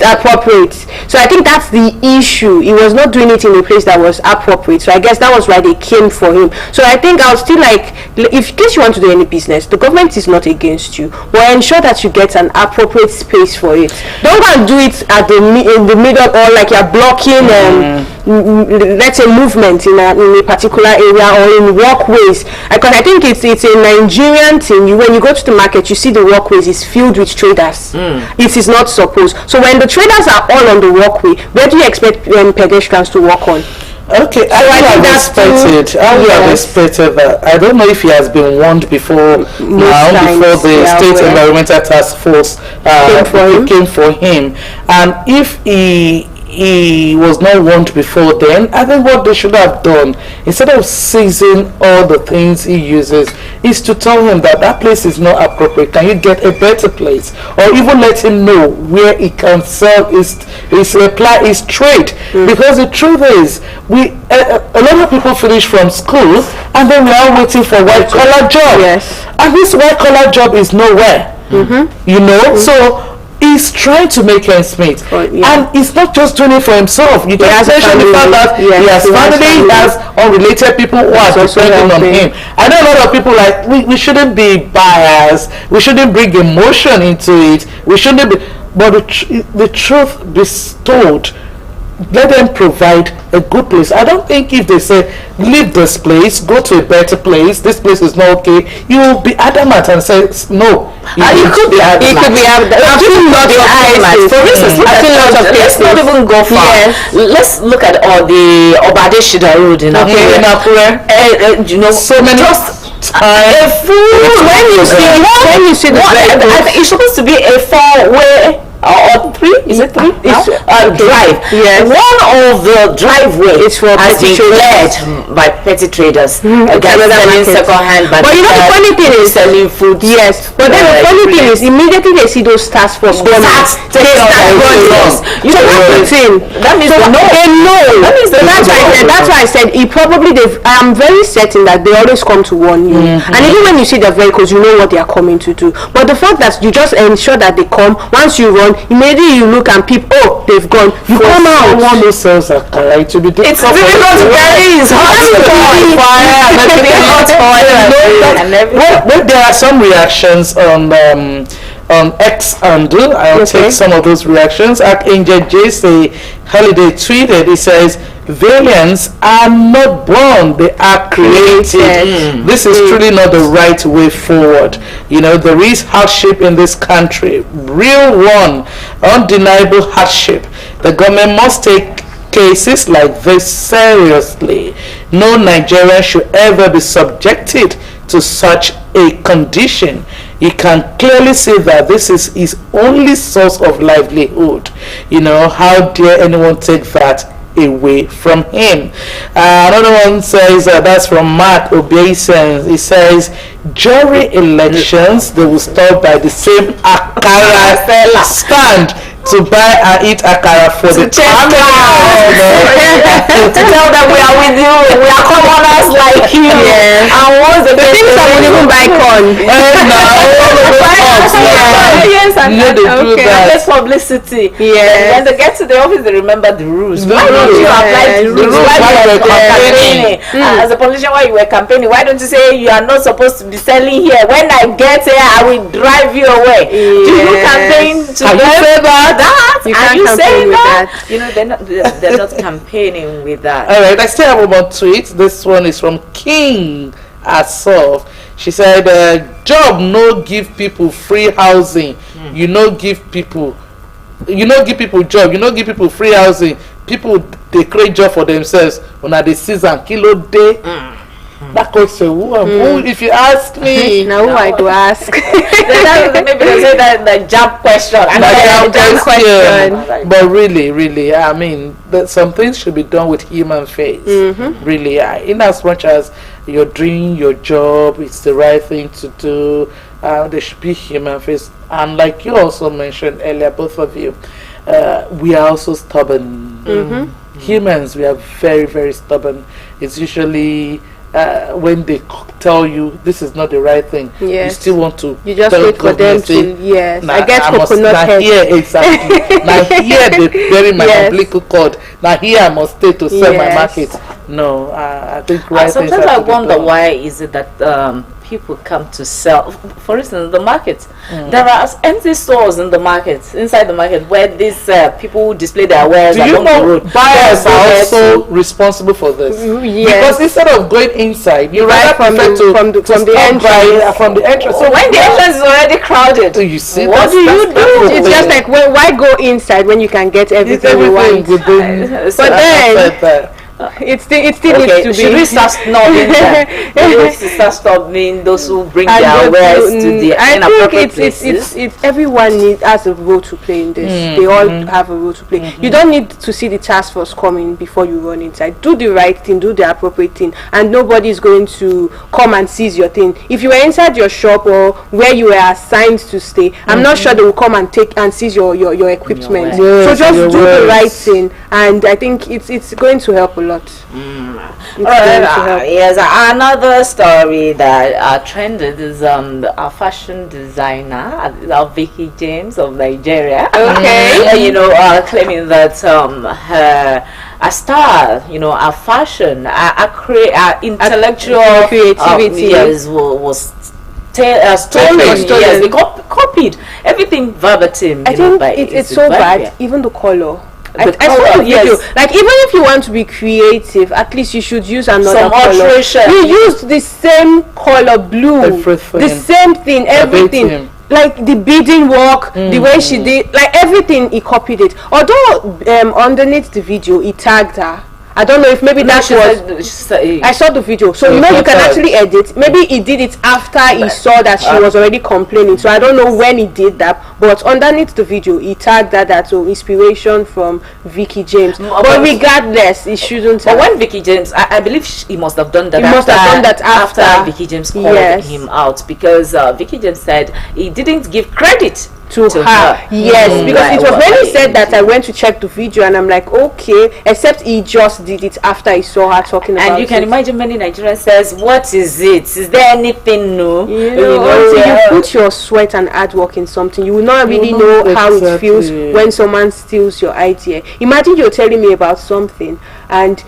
appropriate? So I think that's the issue. He was not doing it in a place that was appropriate. So I guess that was why they came for him. So I think I'll still like, if in case you want to do any business, the government is not against you, but ensure that you get an appropriate space for it. Don't go and do it at in the middle, or like you're blocking let's say movement in a particular area or in walkways, because I think it's a Nigerian thing. When you go to the market, you see the walkways is filled with traders. It is not supposed. So when the traders are all on the walkway, where do you expect pedestrians to walk on? Okay, so I would have expected that. I don't know if he has been warned before before the State Environmental Task Force came for him, and if he was not warned before then, I think what they should have done, instead of seizing all the things he uses, is to tell him that that place is not appropriate. Can you get a better place? Or even let him know where he can sell his trade. Because the truth is, a lot of people finish from school and then we are waiting for white collar job. Yes. And this white collar job is nowhere. You know, so he's trying to make ends meet, and he's not just doing it for himself. You can mention the fact that he has family, he has unrelated people who are depending on him. I know a lot of people like, we shouldn't be biased, we shouldn't bring emotion into it, we shouldn't be, but the truth be told, let them provide a good place. I don't think if they say leave this place, go to a better place, this place is not okay, you will be adamant and say no. You could be adamant. I've seen lots of cases. For instance, let's not even go far. Let's look at all the Obadeshida Road in Akure. You know, so many a fool. When you see it's supposed to be a 4-way or 3, is it 3? Drive. Yes. One of the driveways has been cleared by petty traders. Selling second-hand, but you know the funny thing is selling food. Yes, but then the funny thing is, immediately they see those task force going, they start running. You know that's the thing. That means they know. That means that's why I said I am very certain that they always come to warn you. And even when you see the vehicles, you know what they are coming to do. But the fact that you just ensure that they come, once you run, immediately you look and people, they've gone. You come out. Someone who sells a car, it will be difficult. It's difficult to carry his But there are some reactions on X and I'll take some of those reactions. Archangel J.C. Holiday tweeted, he says, variants are not born, they are created. This is truly not the right way forward. You know, there is hardship in this country, real one, undeniable hardship. The government must take cases like this seriously. No Nigerian should ever be subjected to such a condition, he can clearly see that this is his only source of livelihood. How dare anyone take that away from him? Another one says, that's from Mark Obeisens. He says, during elections, they will stop by the same akara stand to buy and eat akara for the camera. To tell them we are with you, we are commoners like you. Yeah. And once The things I would even buy corn. Yes, and that. Publicity. Yes. When they get to the office, they remember the rules. Why don't you apply the rules? Why you were campaigning? As a politician, while you were campaigning, why don't you say you are not supposed to be selling here? When I get here, I will drive you away. Do you campaign to Have you said that? You Are can't you campaign saying with that? that. They're not campaigning with that. All right, I still have one more tweet. This one is from King Asov. She said, job no give people free housing. You no give people job. You no give people free housing. People, they create job for themselves. When they season kilo day. That question, who, if you ask me. Now who I go ask? Maybe they say that the jump question. But really, I mean, some things should be done with human face. Really, in as much as you're doing your job, it's the right thing to do. There should be human face. And like you also mentioned earlier, both of you, we are also stubborn. Humans, we are very, very stubborn. It's usually when they tell you this is not the right thing, you still want to. You just wait for them to. Yes, I get coconut head. Here exactly. Now here they bury my umbilical cord. Now here I must stay to sell my market. No, I think right. Sometimes I wonder why is it that people come to sell. For instance, the market. There are empty stores in the market, inside the market, where these people display their wares along the road. Buyers are also responsible for this. Because instead of going inside, you rather prefer from the entrance. From the entrance. So when the entrance is already crowded, you see, what do you do? It's just like, why go inside when you can get everything you want? But then it still needs to be. Should we start snobbing them? Start snobbing those who bring their wares to the inappropriate places? It's everyone has a role to play in this. They all have a role to play. You don't need to see the task force coming before you run inside. Do the right thing, do the appropriate thing, and nobody is going to come and seize your thing. If you were inside your shop or where you were assigned to stay, I'm not sure they will come and take and seize your equipment. So just do the right thing, and I think it's going to help a lot. Yes, another story that trended is our fashion designer, Vicky James of Nigeria. Okay. Claiming that her style, her fashion, her intellectual creativity, was stolen. Yes, they copied everything verbatim. I think it's so bad. Even the color. I saw the video. Like, even if you want to be creative, at least you should use another color. You used the same color blue, the same thing, everything. Like the beading work, the way she did, like everything, he copied it. Although underneath the video, he tagged her. I don't know if maybe that was. I saw the video, so you can actually edit. Maybe he did it after he saw that she was already complaining. So I don't know when he did that, but underneath the video, he tagged that inspiration from Vicky James. But regardless, he shouldn't. But when Vicky James, I believe he must have done that. He must have done that after Vicky James called him out, because Vicky James said he didn't give credit to her. Yes, because it was when he said that I went to check the video and I'm like, okay, except he just did it after he saw her talking about it. And you can imagine many Nigerians says, what is it? Is there anything new? Until you put your sweat and hard work in something, you will not really know how it feels when someone steals your idea. Imagine you're telling me about something and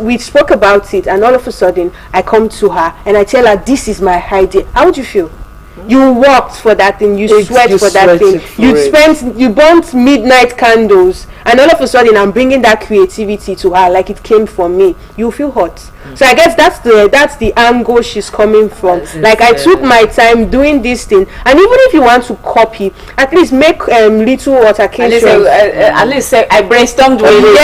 we spoke about it, and all of a sudden I come to her and I tell her this is my idea. How would you feel? You worked for that thing, you sweat for that thing, you burnt midnight candles, and all of a sudden I'm bringing that creativity to her like it came from me. You feel hot. So I guess that's the angle she's coming from. Like, I took my time doing this thing, and even if you want to copy, at least make little altercations. At least say I brainstormed with this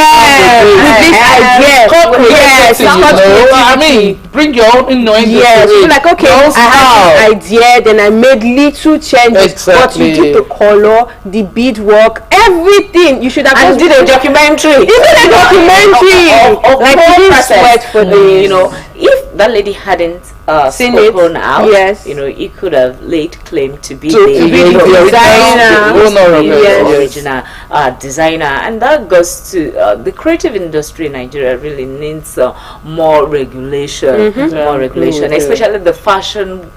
idea. Yes, you it's not know, I creativity. mean, bring your own innuendo. Yes, to you're it. like, okay, Your own I had this style. idea, then I made little changes, but you Exactly. did the color, the beadwork, everything. You should have And just did a documentary. You did a documentary. Of Like, whole you didn't process. sweat for this. You know, if that lady hadn't Seen it, spoken out, yes. you know, he could have laid claim to be To the be the designer. owner of it, the yes. original designer. And that goes to the creative industry in Nigeria really needs more regulation, more regulation, Yeah. especially the fashion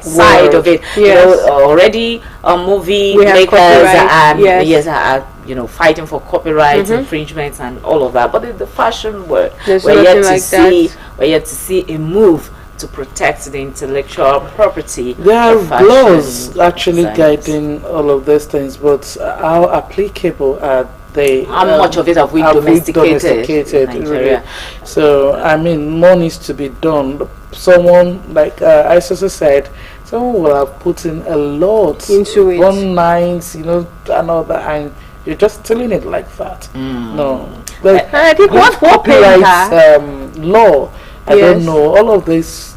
side of it. Yes. You know, already movie We have makers copyright, and yes. are you know fighting for copyright infringements and all of that. But in the fashion world, There's we're yet nothing to like see that. we're yet to see a move to protect the intellectual property. There are of fashion laws actually designers. guiding all of these things, but how applicable are they? How much of it have we domesticated in Nigeria? really? So, I mean, more needs to be done. Someone, like I also said, someone will have put in a lot Into it. one night, you know, and all that, and you're just stealing it like that. No. Like, And I think what copyright painter, law, I Yes. don't know, all of this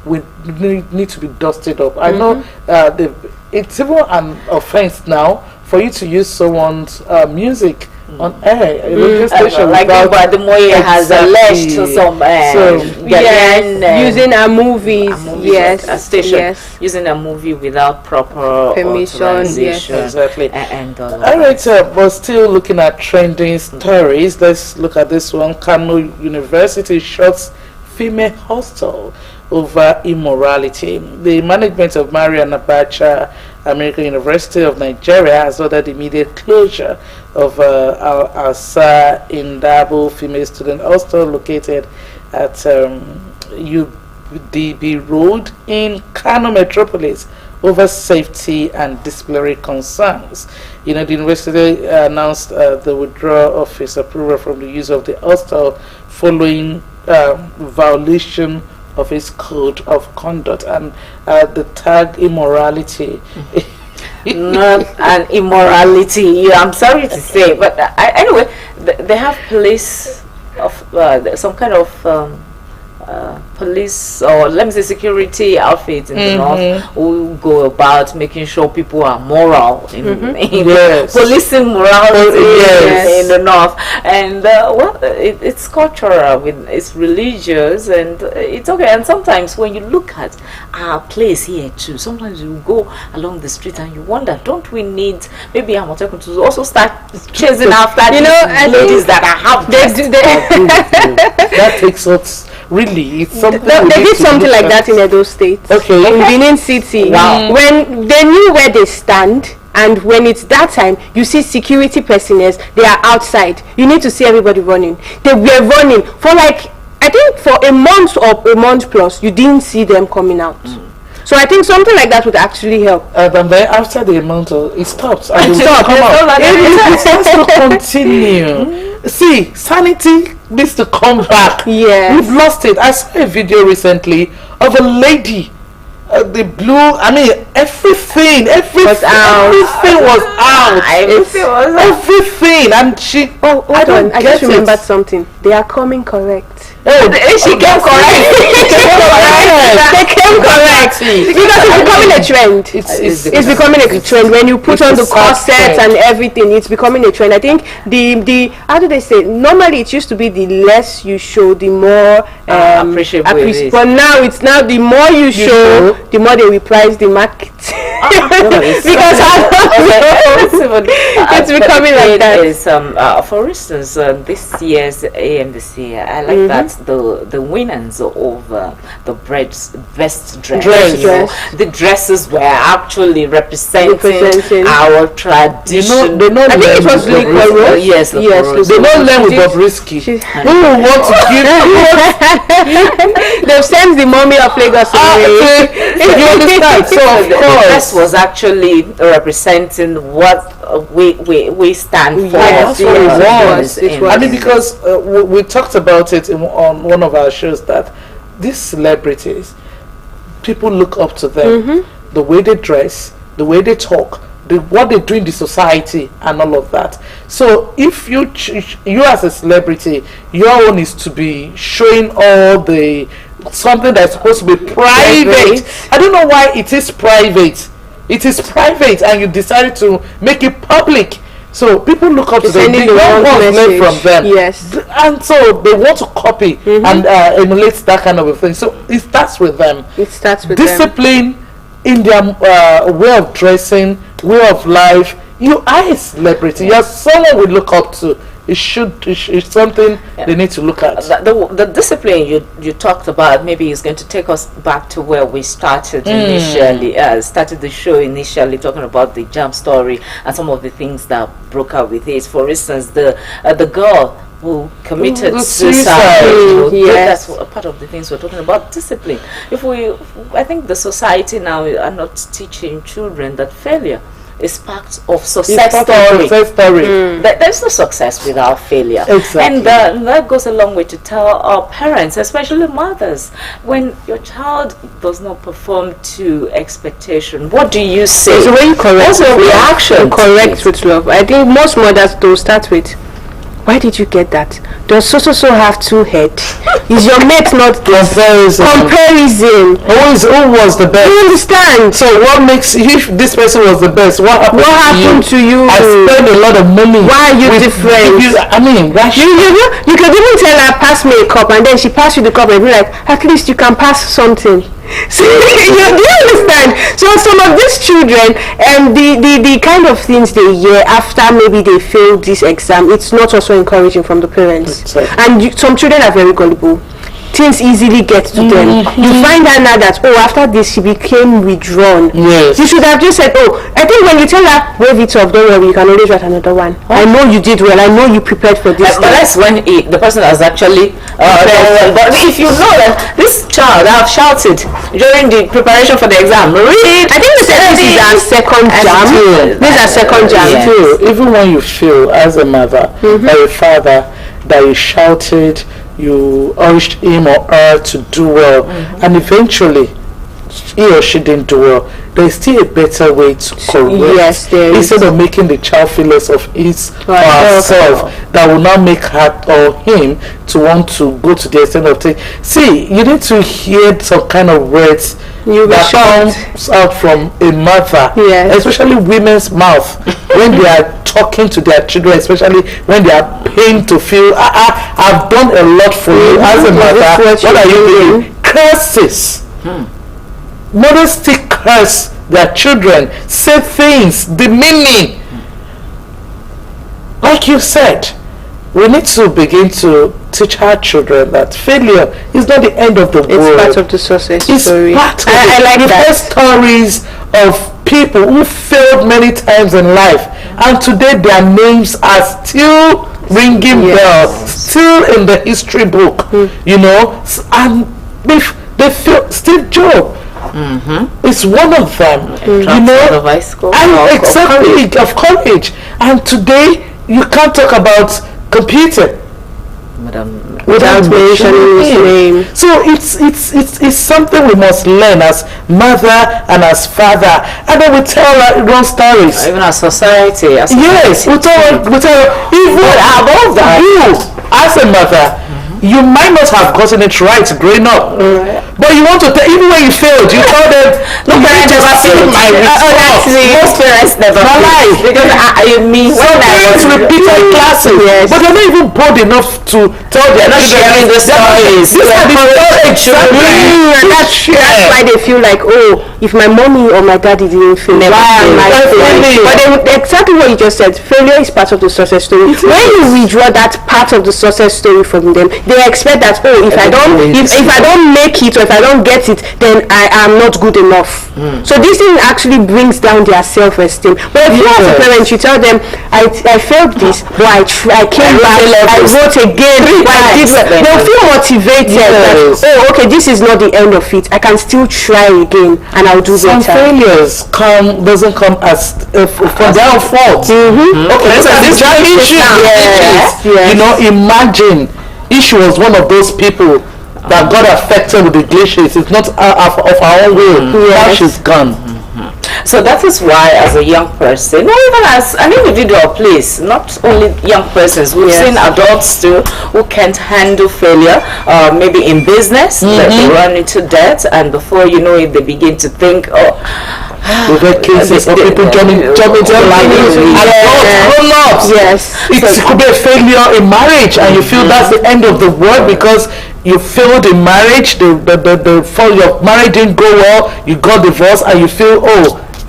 we need to be dusted up. I know it's even an offense now for you to use someone's music on air, a radio station, Like without- the Moye has alleged Exactly. some So, yes, using our movies, yes, a station yes. using a movie without proper Permission, authorization, Exactly. and all of All that. right, but still looking at trending stories, let's look at this one. Kano University shuts female hostel over immorality. The management of Mariam Abacha American University of Nigeria has ordered immediate closure of Al-Asa Indabo female student hostel located at UDB Road in Kano Metropolis over safety and disciplinary concerns. You know, the university announced the withdrawal of its approval from the use of the hostel following violation of its code of conduct, and the tag immorality. Not an immorality. Yeah, I'm sorry to say, but anyway, they have police of some kind of police, or let me say security outfits in the north who go about making sure people are moral in Yes. policing morality Yes. in the north. And well, it's cultural, it's religious, and it's okay. And sometimes when you look at our place here too, sometimes you go along the street and you wonder, don't we need maybe Amotekun to also start chasing after You know, I these ladies think that are half They, dressed? That takes us really. It's something we they need did to something look like at. that in Edo State. Okay. In Benin City. Wow. When they knew where they stand, and when it's that time, you see security personnel, they are outside. You need to see everybody running. They were running for like, I think for a month or a month plus, you didn't see them coming out. So I think something like that would actually help. And then after the amount of it stops and It it will stops. come out. It has to continue. See, sanity needs to come back. Yes. We've lost it. I saw a video recently of a lady. The blue, I mean, everything was out. Everything, and she. Oh, hold on. I just get remembered it. something. They are coming correct. She came correct. They came correct. Because it's becoming a trend. It's becoming a trend. When you put on the corset and everything, it's becoming a trend. I think the how do they say? Normally it used to be the less you show, the more appreciable it is. But now it's the more you show, the more they will price the market. Because it's becoming like that. Is, for instance, this year's AMDC, I like that the winners of the best dress. The dresses were actually representing our tradition. I think it was Likoro. Yes, They don't learn with Bobrisky. Who want to give? They've sent the mummy of Lagos away. You understand? So of the dress course. was actually representing what we stand for. Yes, It was. I mean, because we talked about it on one of our shows that these celebrities, people look up to them. The way they dress, the way they talk, what they do in the society and all of that. So if you as a celebrity, your own is to be showing all the something that's supposed to be private. I don't know why it is private. It is private, and you decided to make it public. So people look up to them. They don't want to learn from them. Yes. And so they want to copy and emulate that kind of a thing. So it starts with them. It starts with discipline in their way of dressing, way of life. You are a celebrity. You're someone we look up to. It's something they need to look at. The discipline you talked about maybe is going to take us back to where we started initially. Started the show initially talking about the jump story and some of the things that broke out with it. For instance, the girl who committed suicide. That's a part of the things we're talking about. Discipline. I think the society now are not teaching children that failure is part of success story. There's no success without failure. Exactly. And that goes a long way to tell our parents, especially mothers, when your child does not perform to expectation, what do you say? So when you correct, what's your reaction? Correct with love. I think most mothers don't start with, why did you get that? Does so have two heads? Is your mate not comparison? Who was the best? You understand? So what makes, if this person was the best, what happened to you? I spent a lot of money. Why are you different? You could even tell her, pass me a cup, and then she pass you the cup and be like, at least you can pass something. So, do you understand? So some of these children and the kind of things they hear after maybe they failed this exam, it's not also encouraging from the parents. Exactly. And some children are very gullible. Things easily get to them. You find out now that, after this she became withdrawn. Yes. You should have just said, I think when you tell her, wave it off, don't worry, you can always write another one. I know you did well, I know you prepared for this. But that's when the person has actually but if you know that this child have shouted during the preparation for the exam, read. I think this is our second jam. This is our second jam too. Even when you feel as a mother or a father that you shouted, you urged him or her to do well, and eventually he or she didn't do well, there's still a better way to correct. Yes, there is. Instead of making the child feel less of his or herself, that will not make her or him to want to go to the extent of saying, see, you need to hear some kind of words that comes out from a mother, especially women's mouth, when they are talking to their children, especially when they are pained to feel, I've done a lot for you as a mother, what are you doing? Curses. Mothers still curse their children, say things, the meaning. Like you said, we need to begin to teach our children that failure is not the end of the world. It's part of the success story. I like that. Stories of people who failed many times in life, and today their names are still ringing bells, still in the history book, and they failed. Steve Jobs. It's one of them, of high school, of college, and today you can't talk about computer without mentioning his name. So it's something we must learn as mother and as father, and then we tell our own stories, even as society. We tell even above that, you as a mother, you might not have gotten it right growing up, but you want to tell, even when you failed, you tell them, look, I never seen my result. Most parents never failed, because parents repeated classes, but they're not even bold enough to tell their children the stories. These are the stories. That's why they feel like, if my mommy or my daddy didn't fail, why am I failing? But then, exactly what you just said, failure is part of the success story. When you withdraw that part of the success story from them, they expect that, if I don't make it, or if I don't get it, then I am not good enough. So this thing actually brings down their self-esteem. But if you as a parent, you tell them, I failed this, but I came back, I wrote again, I did well, they'll feel motivated that, okay, this is not the end of it, I can still try again and I'll do better. Some failures doesn't come as from their own fault. Okay, so this issue, imagine issue was one of those people that got affected with the glaciers. It's not of our own will. Now she's gone. So that is why, as a young person, or even as an individual, please, not only young persons, we've seen adults too who can't handle failure, maybe in business, that they run into debt, and before you know it, they begin to think, we've had cases of people jumping into life grown-ups. Yes. It could be a failure in marriage, and you feel that's the end of the world because you failed in marriage, your marriage didn't go well, you got divorced, and you feel,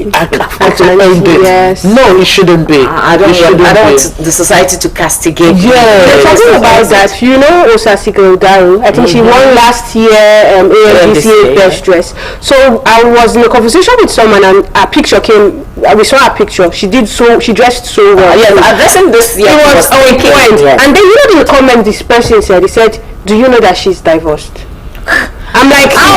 I have to end it. Yes. No, it shouldn't be. I don't want the society to castigate. We're talking about that. You know Osrc Daru. I think she won last year AMDCA Best Dress. So I was in a conversation with someone and a picture came. We saw a picture. She dressed so well. Yes, addressing this. It was on point. Yes. And then you know in the comment this person said, he said, "Do you know that she's divorced?" I'm like, that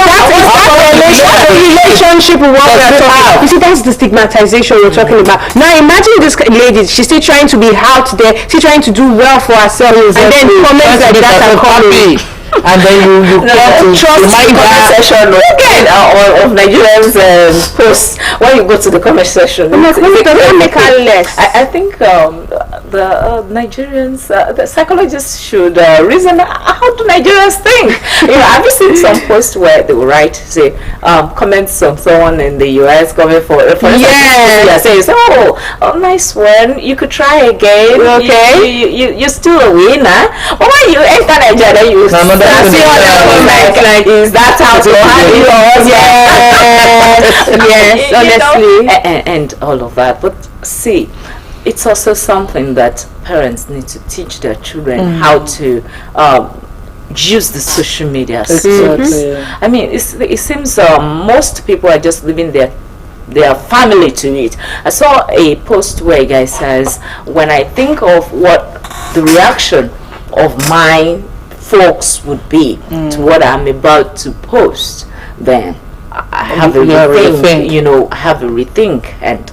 relationship with what we're talking about. You see, that's the stigmatization we're talking about. Now imagine this lady, she's still trying to be out there, still trying to do well for herself, and then comments like that are coming. And then you trust the comment section again of Nigerians posts. When you go to the comment section, doesn't make her less. I think the Nigerians, the psychologists should reason. How do Nigerians think? Have you seen some posts where they will write, say, comments on someone in the US coming for yes, says, oh, nice one. You could try again. Okay, you're still a winner. But when you enter Nigeria, then you like, is that how to handle yours? Yes, honestly, and all of that. But see, it's also something that parents need to teach their children how to use the social media. I mean, it seems most people are just leaving their family to it. I saw a post where a guy says, when I think of what the reaction of my folks would be to what I'm about to post, then I have a rethink, have a rethink and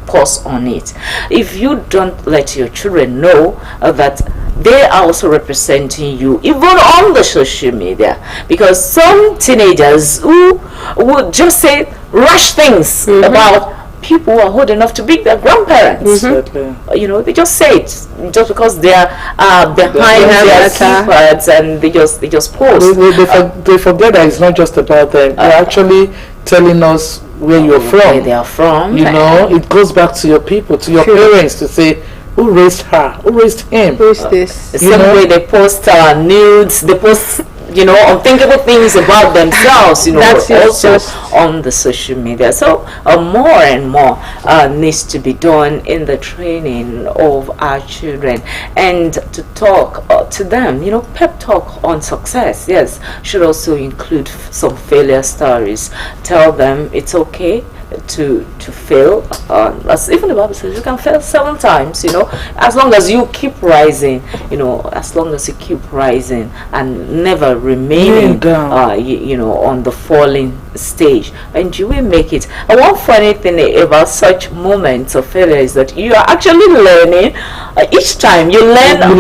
pause on it. If you don't let your children know that they are also representing you, even on the social media, because some teenagers who would just say rash things about people who are old enough to be their grandparents. They just say it just because they are behind their keypads and they just post. They forget that it's not just about them. They're actually telling us where you're from. Where they are from. It goes back to your people, to your parents, to say, who raised her? Who raised him? Who's this? The same way they post nudes, they post unthinkable things about themselves, That's also on the social media. So more and more needs to be done in the training of our children, and to talk to them, pep talk on success, yes, should also include some failure stories. Tell them it's okay to fail. As even the Bible says, you can fail 7 times, as long as you keep rising, as long as you keep rising and never remaining on the falling stage, and you will make it. And one funny thing about such moments of failure is that you are actually learning. Each time you learn how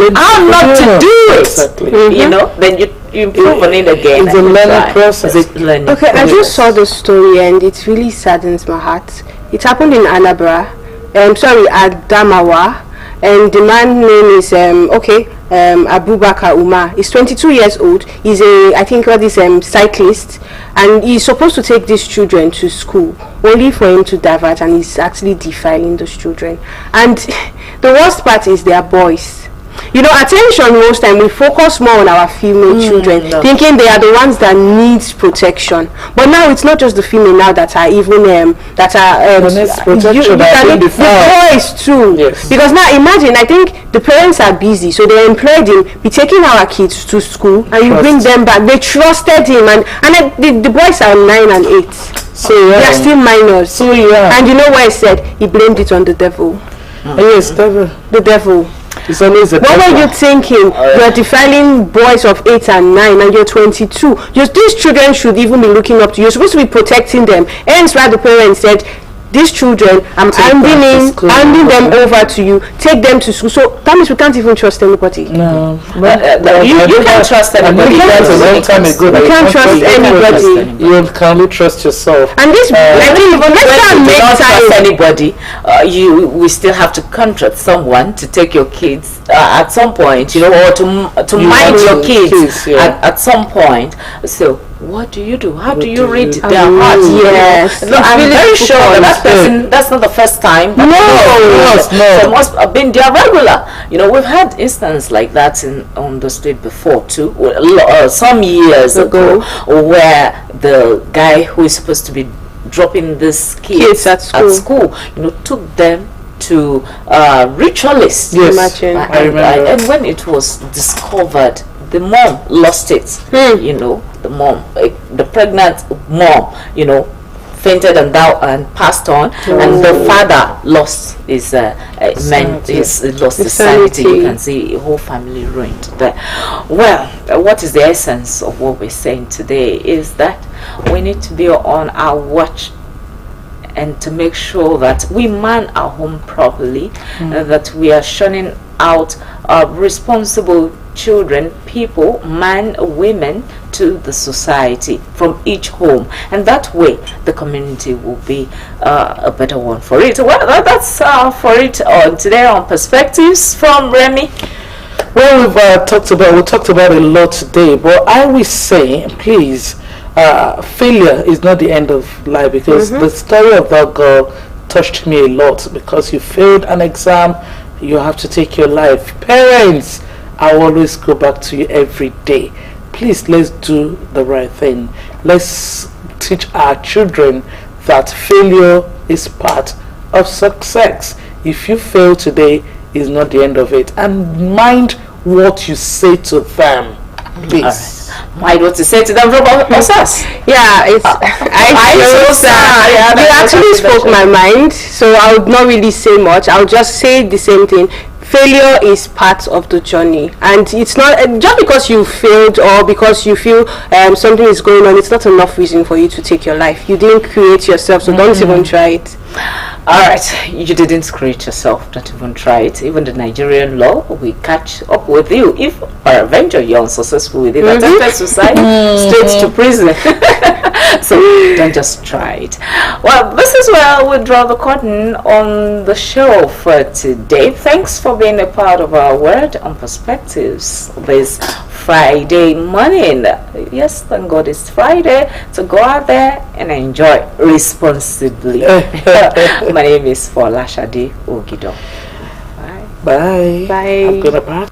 not to do it. Exactly. Then you improve on it again. It's a learning process. Okay, I just saw the story and it really saddens my heart. It happened in Adamawa, and the man's name is Abubakar Umar. He's 22 years old. He's a cyclist, and he's supposed to take these children to school, only for him to divert, and he's actually defiling those children. And the worst part is they are boys. Attention, most time we focus more on our female children, thinking they are the ones that needs protection. But now it's not just the female now that are even the boys too. Yes. Because now imagine, I think the parents are busy, so they employed him, be taking our kids to school, and you bring them back. They trusted him, and the boys are 9 and 8, so they are still minors. So and you know what I said? He blamed it on the devil. Yes, the devil. It's always a what were you thinking? You're defiling boys of 8 and 9, and you're 22. These children should even be looking up to you. You're supposed to be protecting them. Hence why the parents said, these children, I'm handing them over to you, take them to school. So that means we can't even trust anybody. No. You can't trust anybody. You can't trust anybody. You can only trust yourself. And this, not trust anybody. We still have to contract someone to take your kids at some point, or to mind your kids at some point. So what do you do? How do you read their hearts? Yes. No, I'm very sure that person, that's not the first time. No. So must have been their regular. We've had instances like that on the street before too, some years ago, where the guy who is supposed to be dropping these kids at school, took them to ritualists. Yes, I remember. And when it was discovered, the mom lost it. The mom, the pregnant mom, fainted and passed on, and the father lost his sanity. You can see a whole family ruined there. Well, what is the essence of what we're saying today is that we need to be on our watch and to make sure that we man our home properly, that we are shunning out responsible children, people, men, women, to the society from each home, and that way the community will be a better one for it. Well, that's for it on today on Perspectives from Remy. Well, we talked about a lot today, but I will say, please, failure is not the end of life, because the story of that girl touched me a lot. Because you failed an exam, you have to take your life. Parents, I always go back to you every day. Please, let's do the right thing. Let's teach our children that failure is part of success. If you fail today, it's not the end of it. And mind what you say to them, please. Mind what you say to them from Osrc. Yeah, it's you actually spoke my mind, so I would not really say much. I'll just say the same thing. Failure is part of the journey, and it's not just because you failed or because you feel something is going on. It's not enough reason for you to take your life. You didn't create yourself, so don't even try it. Alright, you didn't create yourself, don't even try it. Even the Nigerian law will catch up with you if eventually you're unsuccessful with it. Attempted suicide, straight to prison. So don't just try it. Well, this is where we draw the curtain on the show for today. Thanks for being a part of our Word on Perspectives this Friday morning. Yes, thank God it's Friday, so go out there and enjoy responsibly. My name is Folashade Ogido. Bye. Bye. I'm gonna